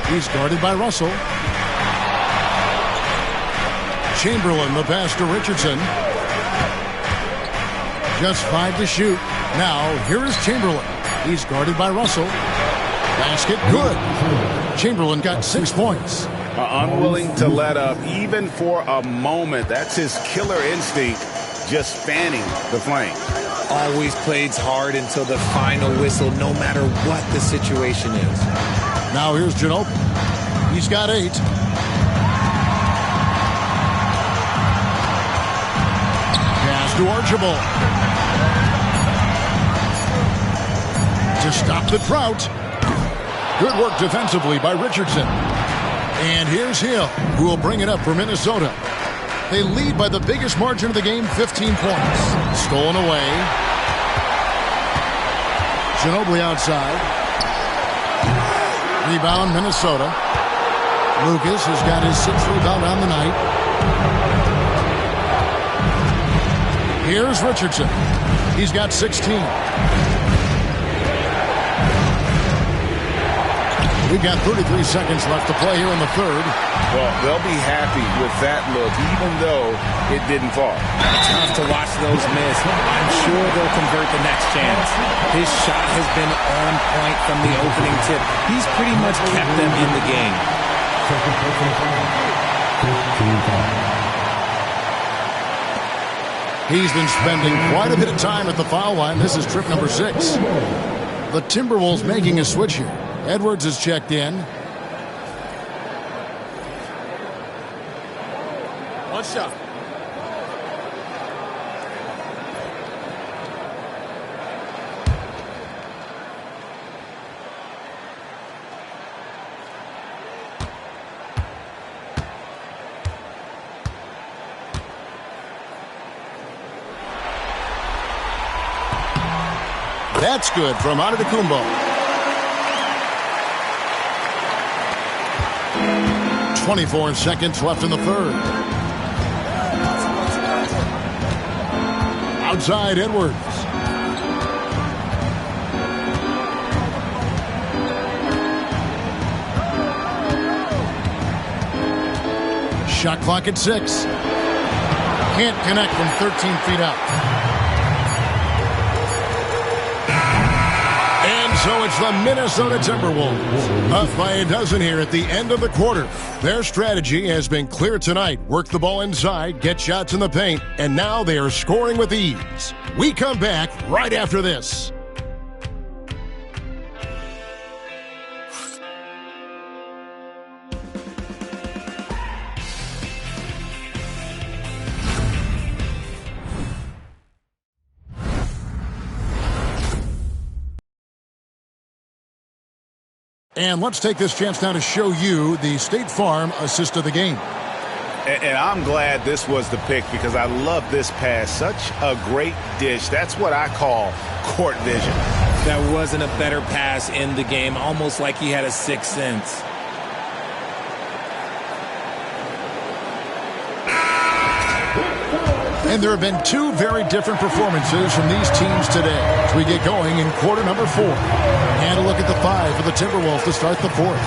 He's guarded by Russell. Chamberlain, the pass to Richardson. Just 5 to shoot. Now, here is Chamberlain. He's guarded by Russell. Basket good. Chamberlain got 6 points. Unwilling to let up, even for a moment. That's his killer instinct, just fanning the flame. Always plays hard until the final whistle, no matter what the situation is. Now here's Ginobili. He's got 8. Pass to Archibald. To stop the drought. Good work defensively by Richardson. And here's Hill, who will bring it up for Minnesota. They lead by the biggest margin of the game, 15 points. Stolen away. Ginobili outside. Rebound, Minnesota. Lucas has got his 6th rebound on the night. Here's Richardson. He's got 16. We've got 33 seconds left to play here in the third. Well, they'll be happy with that look, even though it didn't fall. Tough to watch those miss. I'm sure they'll convert the next chance. His shot has been on point from the opening tip. He's pretty much kept them in the game. He's been spending quite a bit of time at the foul line. This is trip number 6. The Timberwolves making a switch here. Edwards is checked in. One shot. That's good from Antetokounmpo. 24 seconds left in the third. Outside Edwards. Shot clock at 6. Can't connect from 13 feet out. So it's the Minnesota Timberwolves up by a dozen here at the end of the quarter. Their strategy has been clear tonight. Work the ball inside, get shots in the paint, and now they are scoring with ease. We come back right after this. And let's take this chance now to show you the State Farm assist of the game. And I'm glad this was the pick because I love this pass. Such a great dish. That's what I call court vision. That wasn't a better pass in the game, almost like he had a sixth sense. And there have been two very different performances from these teams today as we get going in quarter number 4. And a look at the 5 for the Timberwolves to start the 4th.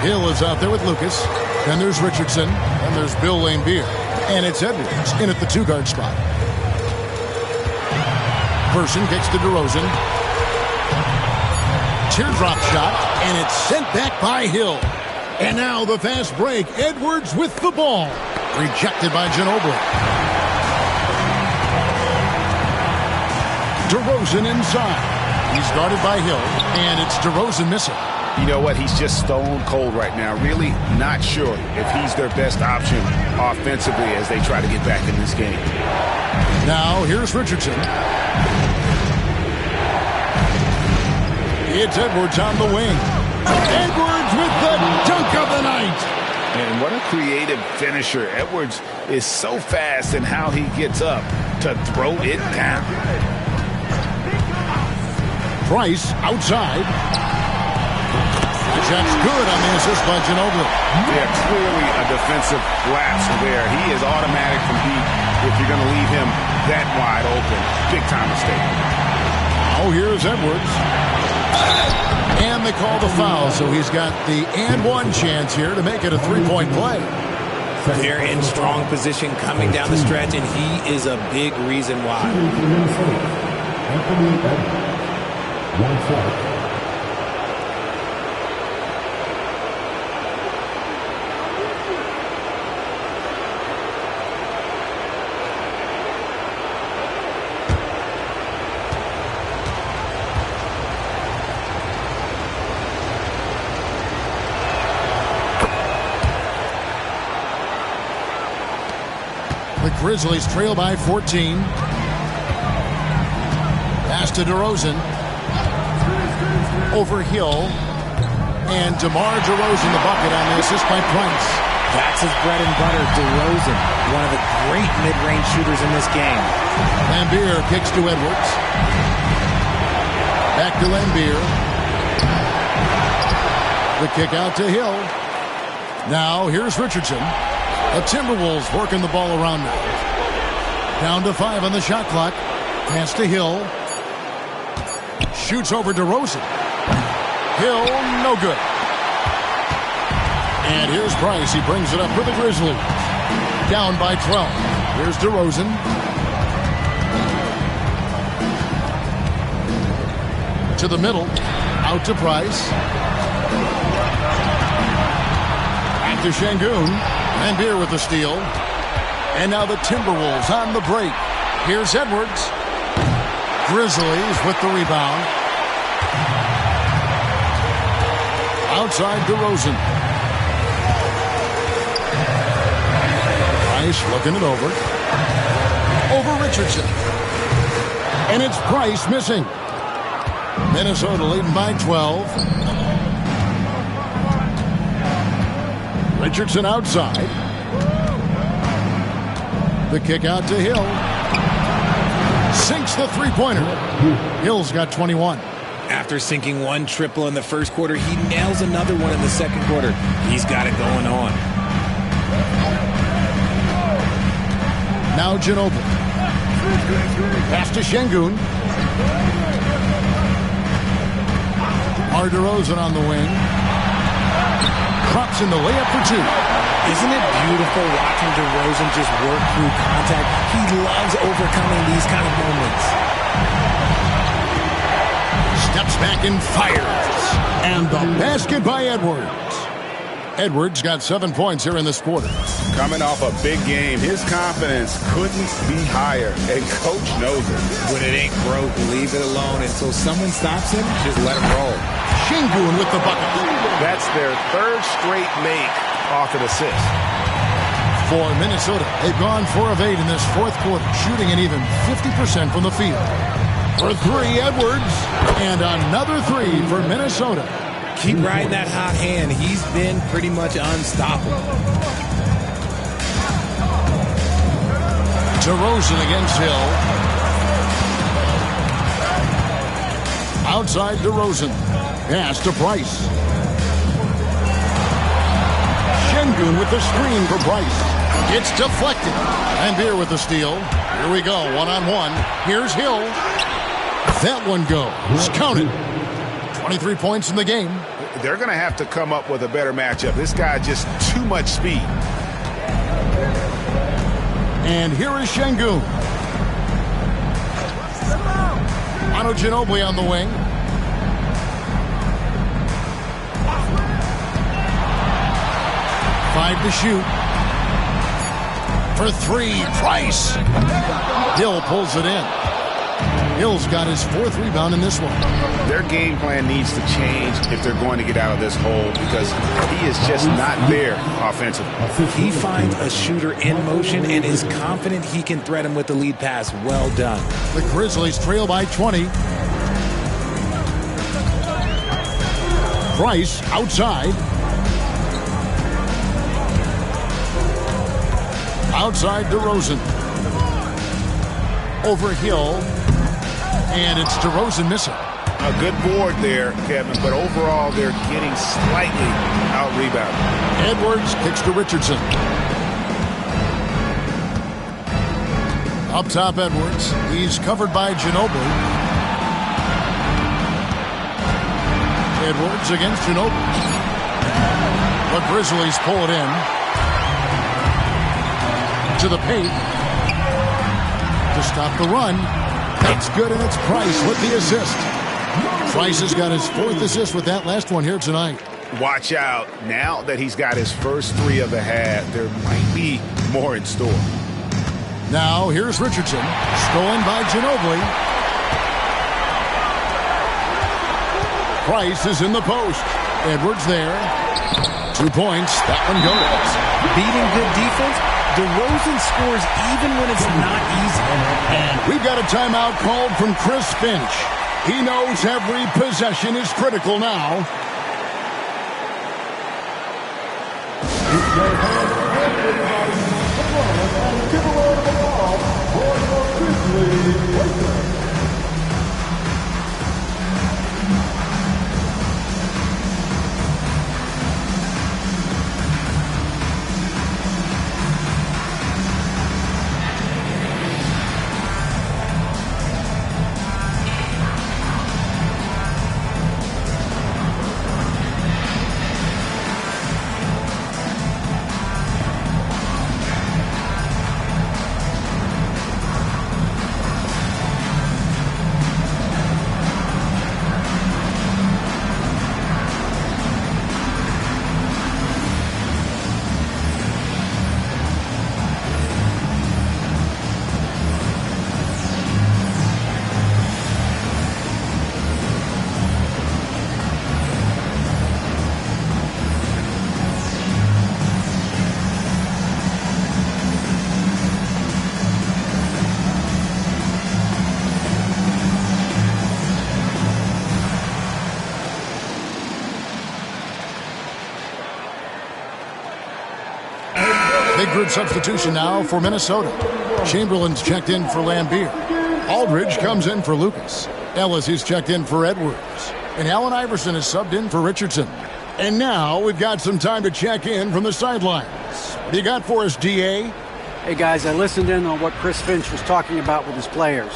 Hill is out there with Lucas. Then there's Richardson. And there's Bill Laimbeer. And it's Edwards in at the 2-guard spot. Person kicks to DeRozan. Teardrop shot. And it's sent back by Hill. And now the fast break. Edwards with the ball. Rejected by Ginobili. DeRozan inside. He's guarded by Hill, and it's DeRozan missing. You know what? He's just stone cold right now. Really not sure if he's their best option offensively as they try to get back in this game. Now, here's Richardson. It's Edwards on the wing. Edwards with the dunk of the night. And what a creative finisher. Edwards is so fast in how he gets up to throw it down. Price outside. The shot's good on the assist by Ginobili. Yeah, clearly a defensive lapse there. He is automatic from deep if you're going to leave him that wide open. Big time mistake. Oh, here's Edwards. And they call the foul, so he's got the and one chance here to make it a three-point play. They're in strong position coming down the stretch, and he is a big reason why. The Grizzlies trail by 14. Pass to DeRozan. Over Hill. And DeMar DeRozan the bucket on the assist by Price. That's his bread and butter, DeRozan. One of the great mid-range shooters in this game. Laimbeer kicks to Edwards. Back to Lambier. The kick out to Hill. Now here's Richardson. The Timberwolves working the ball around now. Down to 5 on the shot clock. Pass to Hill. Shoots over DeRozan. Hill, no good. And here's Price. He brings it up for the Grizzlies. Down by 12. Here's DeRozan. To the middle. Out to Price. Back to Şengün. Lambier with the steal. And now the Timberwolves on the break. Here's Edwards. Grizzlies with the rebound. Outside DeRozan. Price looking it over. Over Richardson. And it's Price missing. Minnesota leading by 12. Richardson outside. The kick out to Hill. Sinks the three-pointer. Hill's got 21. After sinking one triple in the first quarter, he nails another one in the second quarter. He's got it going on. Now Ginobili. Pass to Şengün. DeRozan on the wing. Drops in the layup for 2. Isn't it beautiful watching DeRozan just work through contact? He loves overcoming these kind of moments. Steps back and fires. And the basket by Edwards. Edwards got 7 points here in this quarter. Coming off a big game, his confidence couldn't be higher, and Coach knows it. When it ain't broke, leave it alone until someone stops him. Just let him roll. Şengün with the bucket. That's their third straight make off an assist. For Minnesota, they've gone 4 of 8 in this fourth quarter, shooting an even 50% from the field. For 3, Edwards, and another 3 for Minnesota. Keep riding that hot hand. He's been pretty much unstoppable. DeRozan against Hill. Outside DeRozan. Pass to Price. Şengün with the screen for Price. It's deflected. Lambier with the steal. Here we go, one-on-one. Here's Hill. That one goes. Counted. 23 points in the game. They're going to have to come up with a better matchup. This guy just too much speed. And here is Şengün. Ginobili on the wing. Five to shoot. For 3, Price. Hill pulls it in. Hill's got his 4th rebound in this one. Their game plan needs to change if they're going to get out of this hole because he is just not there offensively. He finds a shooter in motion and is confident he can threat him with the lead pass. Well done. The Grizzlies trail by 20. Price outside. Outside DeRozan. Over Hill. And it's DeRozan missing. A good board there, Kevin, but overall they're getting slightly out-rebounded. Edwards kicks to Richardson. Up top, Edwards. He's covered by Ginobili. Edwards against Ginobili. The Grizzlies pull it in. To the paint. To stop the run. That's good, and it's Price with the assist. Price has got his 4th assist with that last one here tonight. Watch out. Now that he's got his first 3 of the half, there might be more in store. Now, here's Richardson. Stolen by Ginobili. Price is in the post. Edwards there. 2 points. That one goes. Beating good defense, DeRozan scores even when it's not easy. And we've got a timeout called from Chris Finch. He knows every possession is critical now. Big group substitution now for Minnesota. Chamberlain's checked in for Lambeer. Aldridge comes in for Lucas. Ellis is checked in for Edwards. And Allen Iverson is subbed in for Richardson. And now we've got some time to check in from the sidelines. What do you got for us, DA? Hey, guys, I listened in on what Chris Finch was talking about with his players.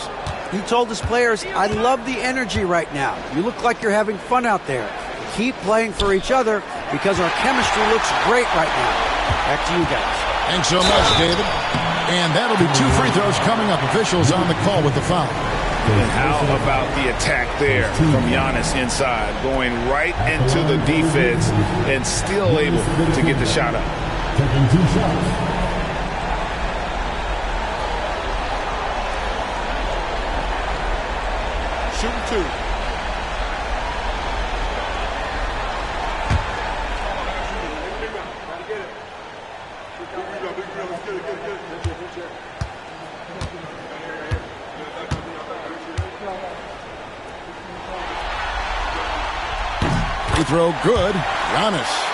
He told his players, I love the energy right now. You look like you're having fun out there. Keep playing for each other because our chemistry looks great right now. Back to you guys. Thanks so much, David. And that'll be 2 free throws coming up. Officials on the call with the foul. And how about the attack there from Giannis inside, going right into the defense and still able to get the shot up. Taking 2 shots. Shooting 2. Free throw good. Giannis.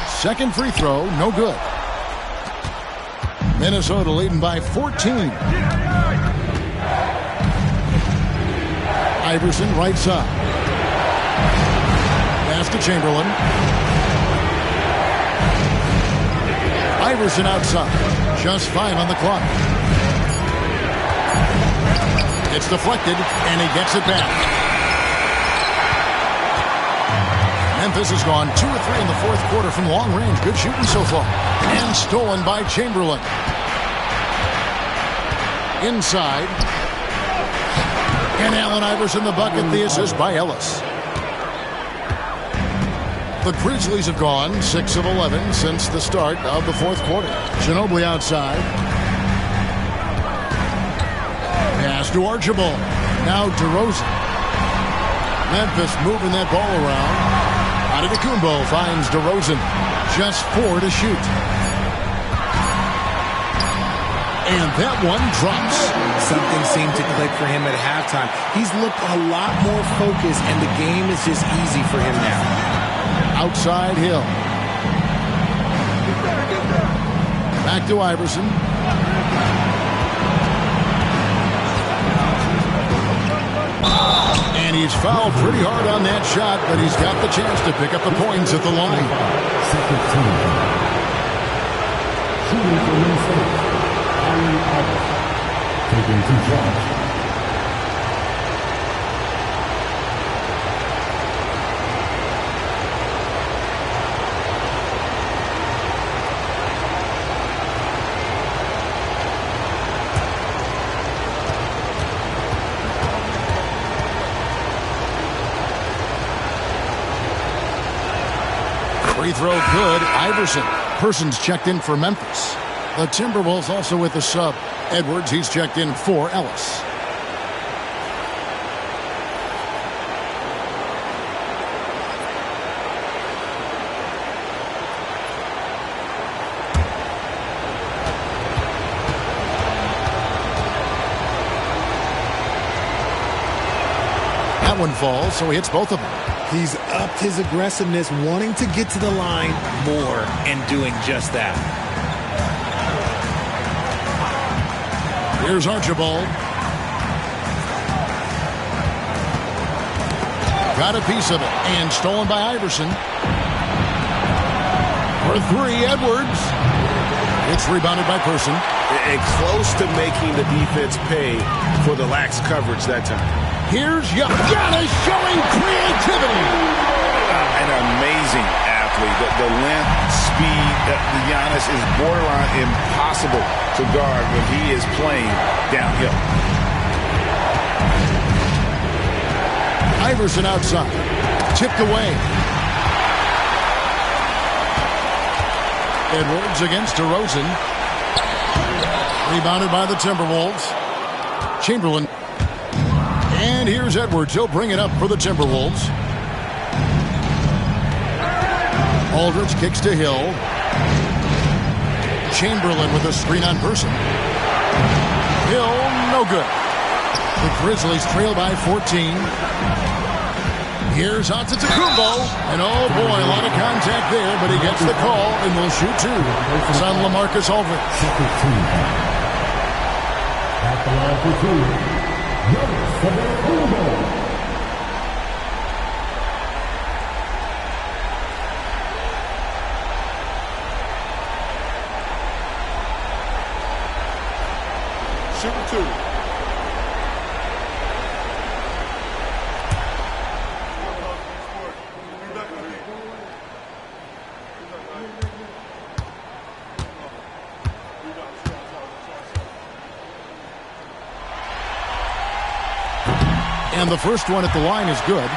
Second free throw, no good. Minnesota leading by 14. Iverson right side. Pass to Chamberlain. Iverson outside. Just 5 on the clock. It's deflected, and he gets it back. Memphis has gone 2 or 3 in the fourth quarter from long range. Good shooting so far. And stolen by Chamberlain. Inside. And Allen Iverson the bucket. The assist by Ellis. The Grizzlies have gone 6 of 11 since the start of the fourth quarter. Ginobili outside. Pass to Archibald. Now DeRozan. Memphis moving that ball around. Antetokounmpo finds DeRozan. Just 4 to shoot. And that one drops. Something seemed to click for him at halftime. He's looked a lot more focused, and the game is just easy for him now. Outside Hill. Back to Iverson. And he's fouled pretty hard on that shot, but he's got the chance to pick up the points at the line. Second team. Shooting for Minnesota. Allen Iverson. Taking 2 shots. Free throw good. Iverson. Persons checked in for Memphis. The Timberwolves also with the sub. Edwards, he's checked in for Ellis. That one falls, so he hits both of them. He's upped his aggressiveness, wanting to get to the line more and doing just that. Here's Archibald. Got a piece of it and stolen by Iverson. For 3, Edwards. It's rebounded by Person. And close to making the defense pay for the lax coverage that time. Here's Giannis showing creativity. An amazing athlete. The length, speed, Giannis is borderline impossible to guard when he is playing downhill. Iverson outside. Tipped away. Edwards against DeRozan. Rebounded by the Timberwolves. Chamberlain. And here's Edwards. He'll bring it up for the Timberwolves. Aldridge kicks to Hill. Chamberlain with a screen on Person. Hill, no good. The Grizzlies trail by 14. Here's Antetokounmpo. And oh boy, a lot of contact there, but he gets the call and will shoot two. It's on LaMarcus Aldridge. At the line for two, Antetokounmpo. Shooting two. And the first one at the line is good.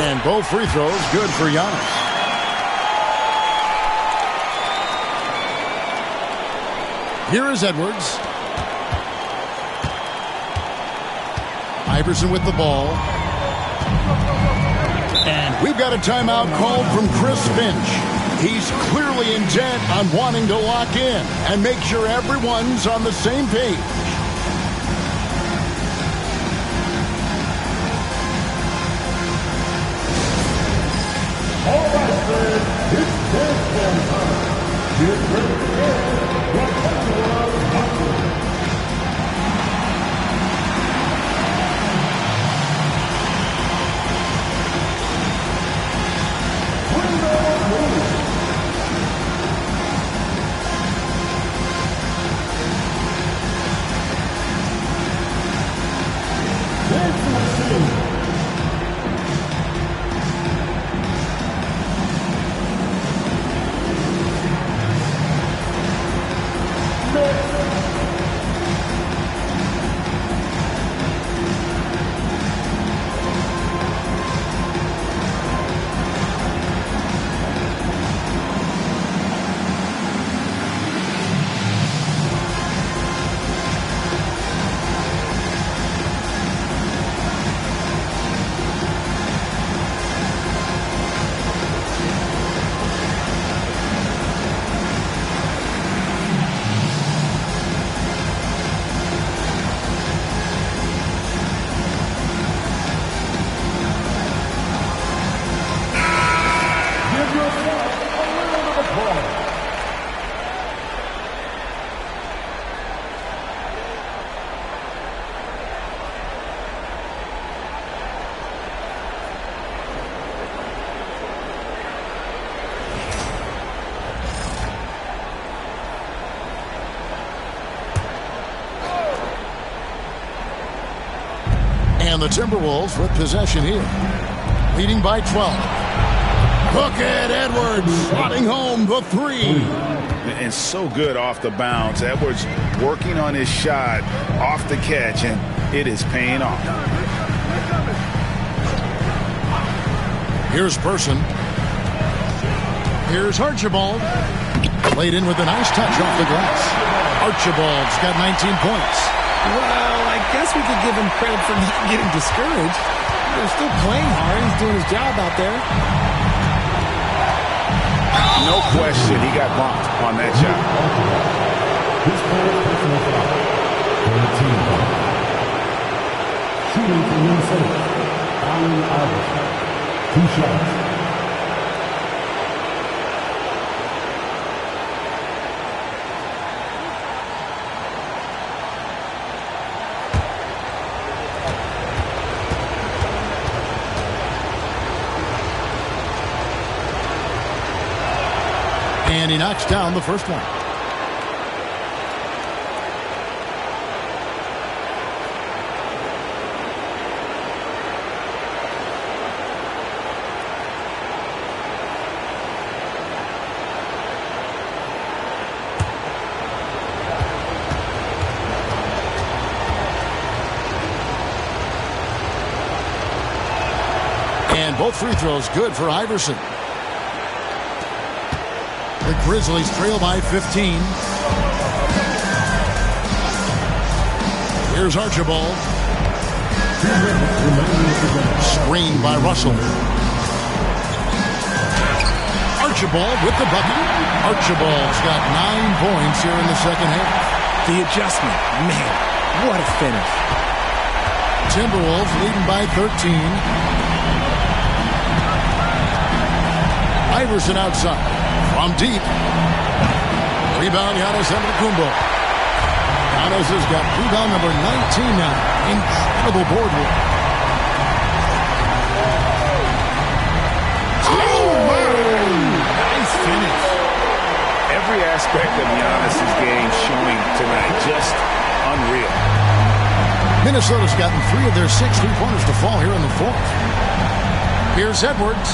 And both free throws good for Giannis. Here is Edwards. Iverson with the ball. And we've got a timeout called from Chris Finch. He's clearly intent on wanting to lock in and make sure everyone's on the same page. All right, friends, it's dance time. Get ready to And the Timberwolves with possession here. Leading by 12. Look at Edwards slotting home the three. And so good off the bounce. Edwards working on his shot off the catch, and it is paying off. Here's Person. Here's Archibald. Played in with a nice touch off the glass. Archibald's got 19 points. Well, I guess we could give him credit for not getting discouraged. They're still playing hard. He's doing his job out there. No question, he got bumped on that shot. His first personal foul. For the team foul. Shooting for Minnesota, Allen Iverson. 2 shots. And he knocks down the first one. And both free throws good for Iverson. The Grizzlies trail by 15. Here's Archibald. Screen by Russell. Archibald with the bucket. Archibald's got 9 points here in the second half. The adjustment, man, what a finish. Timberwolves leading by 13. Iverson outside. From deep. Rebound, Giannis Antetokounmpo. Giannis has got rebound number 19 now. Incredible board work. Nice finish. Every aspect of Giannis's game showing tonight. Just unreal. Minnesota's gotten 3 of their 6 3-pointers to fall here in the fourth. Here's Edwards.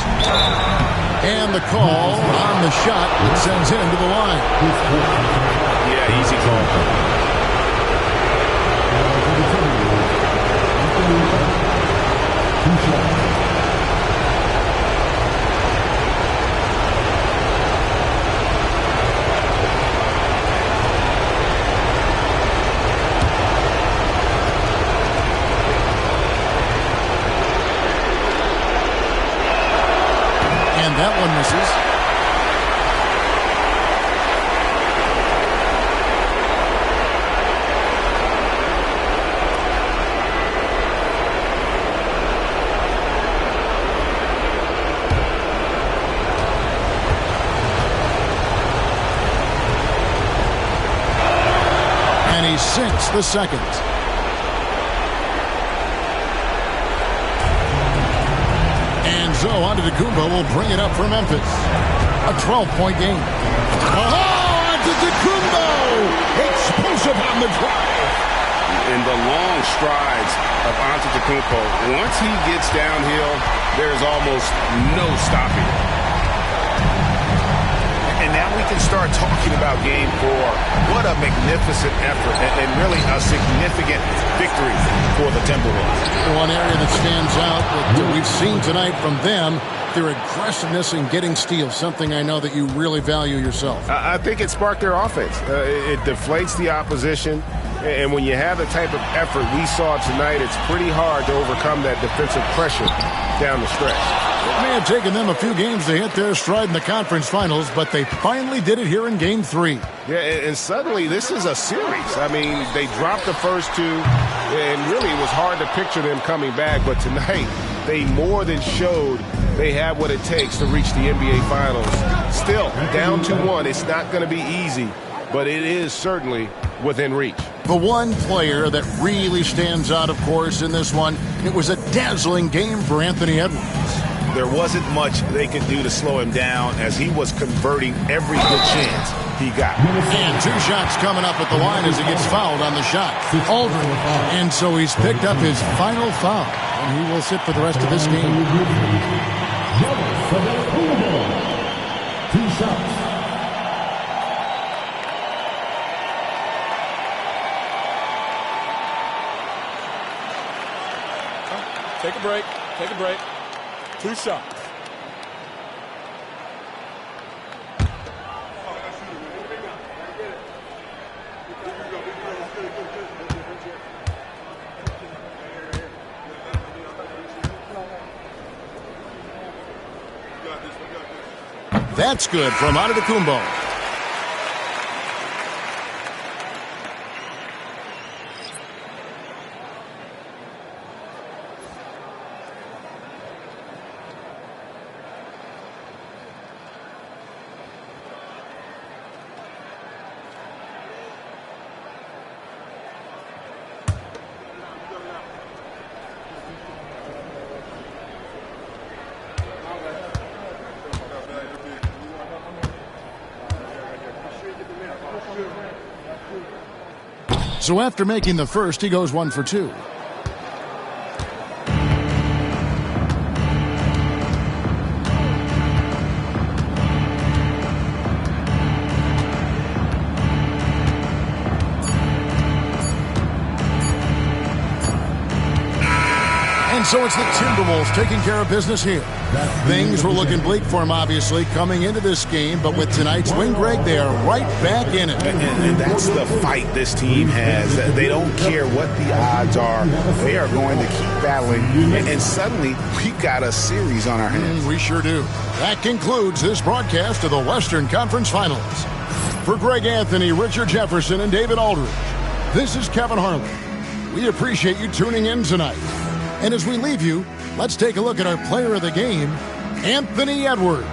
And the call on the shot that sends him to the line. Yeah, easy call. That one misses. And he sinks the second. So Antetokounmpo will bring it up for Memphis. A 12-point game. Oh, Antetokounmpo! Explosive on the drive. In the long strides of Antetokounmpo, once he gets downhill, there's almost no stopping. And now we can start talking about Game 4. What a magnificent effort and really a significant victory for the Timberwolves. One area that stands out that we've seen tonight from them, their aggressiveness in getting steals, something I know that you really value yourself. I think it sparked their offense. It deflates the opposition. And when you have the type of effort we saw tonight, it's pretty hard to overcome that defensive pressure down the stretch. It may have taken them a few games to hit their stride in the conference finals, but they finally did it here in Game 3. Yeah, and suddenly this is a series. I mean, they dropped the first 2, and really it was hard to picture them coming back. But tonight, they more than showed they have what it takes to reach the NBA Finals. Still, down 2-1, it's not going to be easy, but it is certainly within reach. The one player that really stands out, of course, in this one, it was a dazzling game for Anthony Edwards. There wasn't much they could do to slow him down as he was converting every good chance he got. And 2 shots coming up at the line as he gets fouled on the shot. Aldridge. And so he's picked up his final foul, and he will sit for the rest of this game. 2 shots. Take a break. Take a break. 2 shots. That's good from Antetokounmpo. So after making the first, he goes 1 for 2. And so it's the Timberwolves taking care of business here. Things were looking bleak for him, obviously, coming into this game. But with tonight's win, Greg, they are right back in it. And that's the fight this team has. They don't care what the odds are. They are going to keep battling. And suddenly, we've got a series on our hands. We sure do. That concludes this broadcast of the Western Conference Finals. For Greg Anthony, Richard Jefferson, and David Aldridge, this is Kevin Harlan. We appreciate you tuning in tonight. And as we leave you, let's take a look at our player of the game, Anthony Edwards.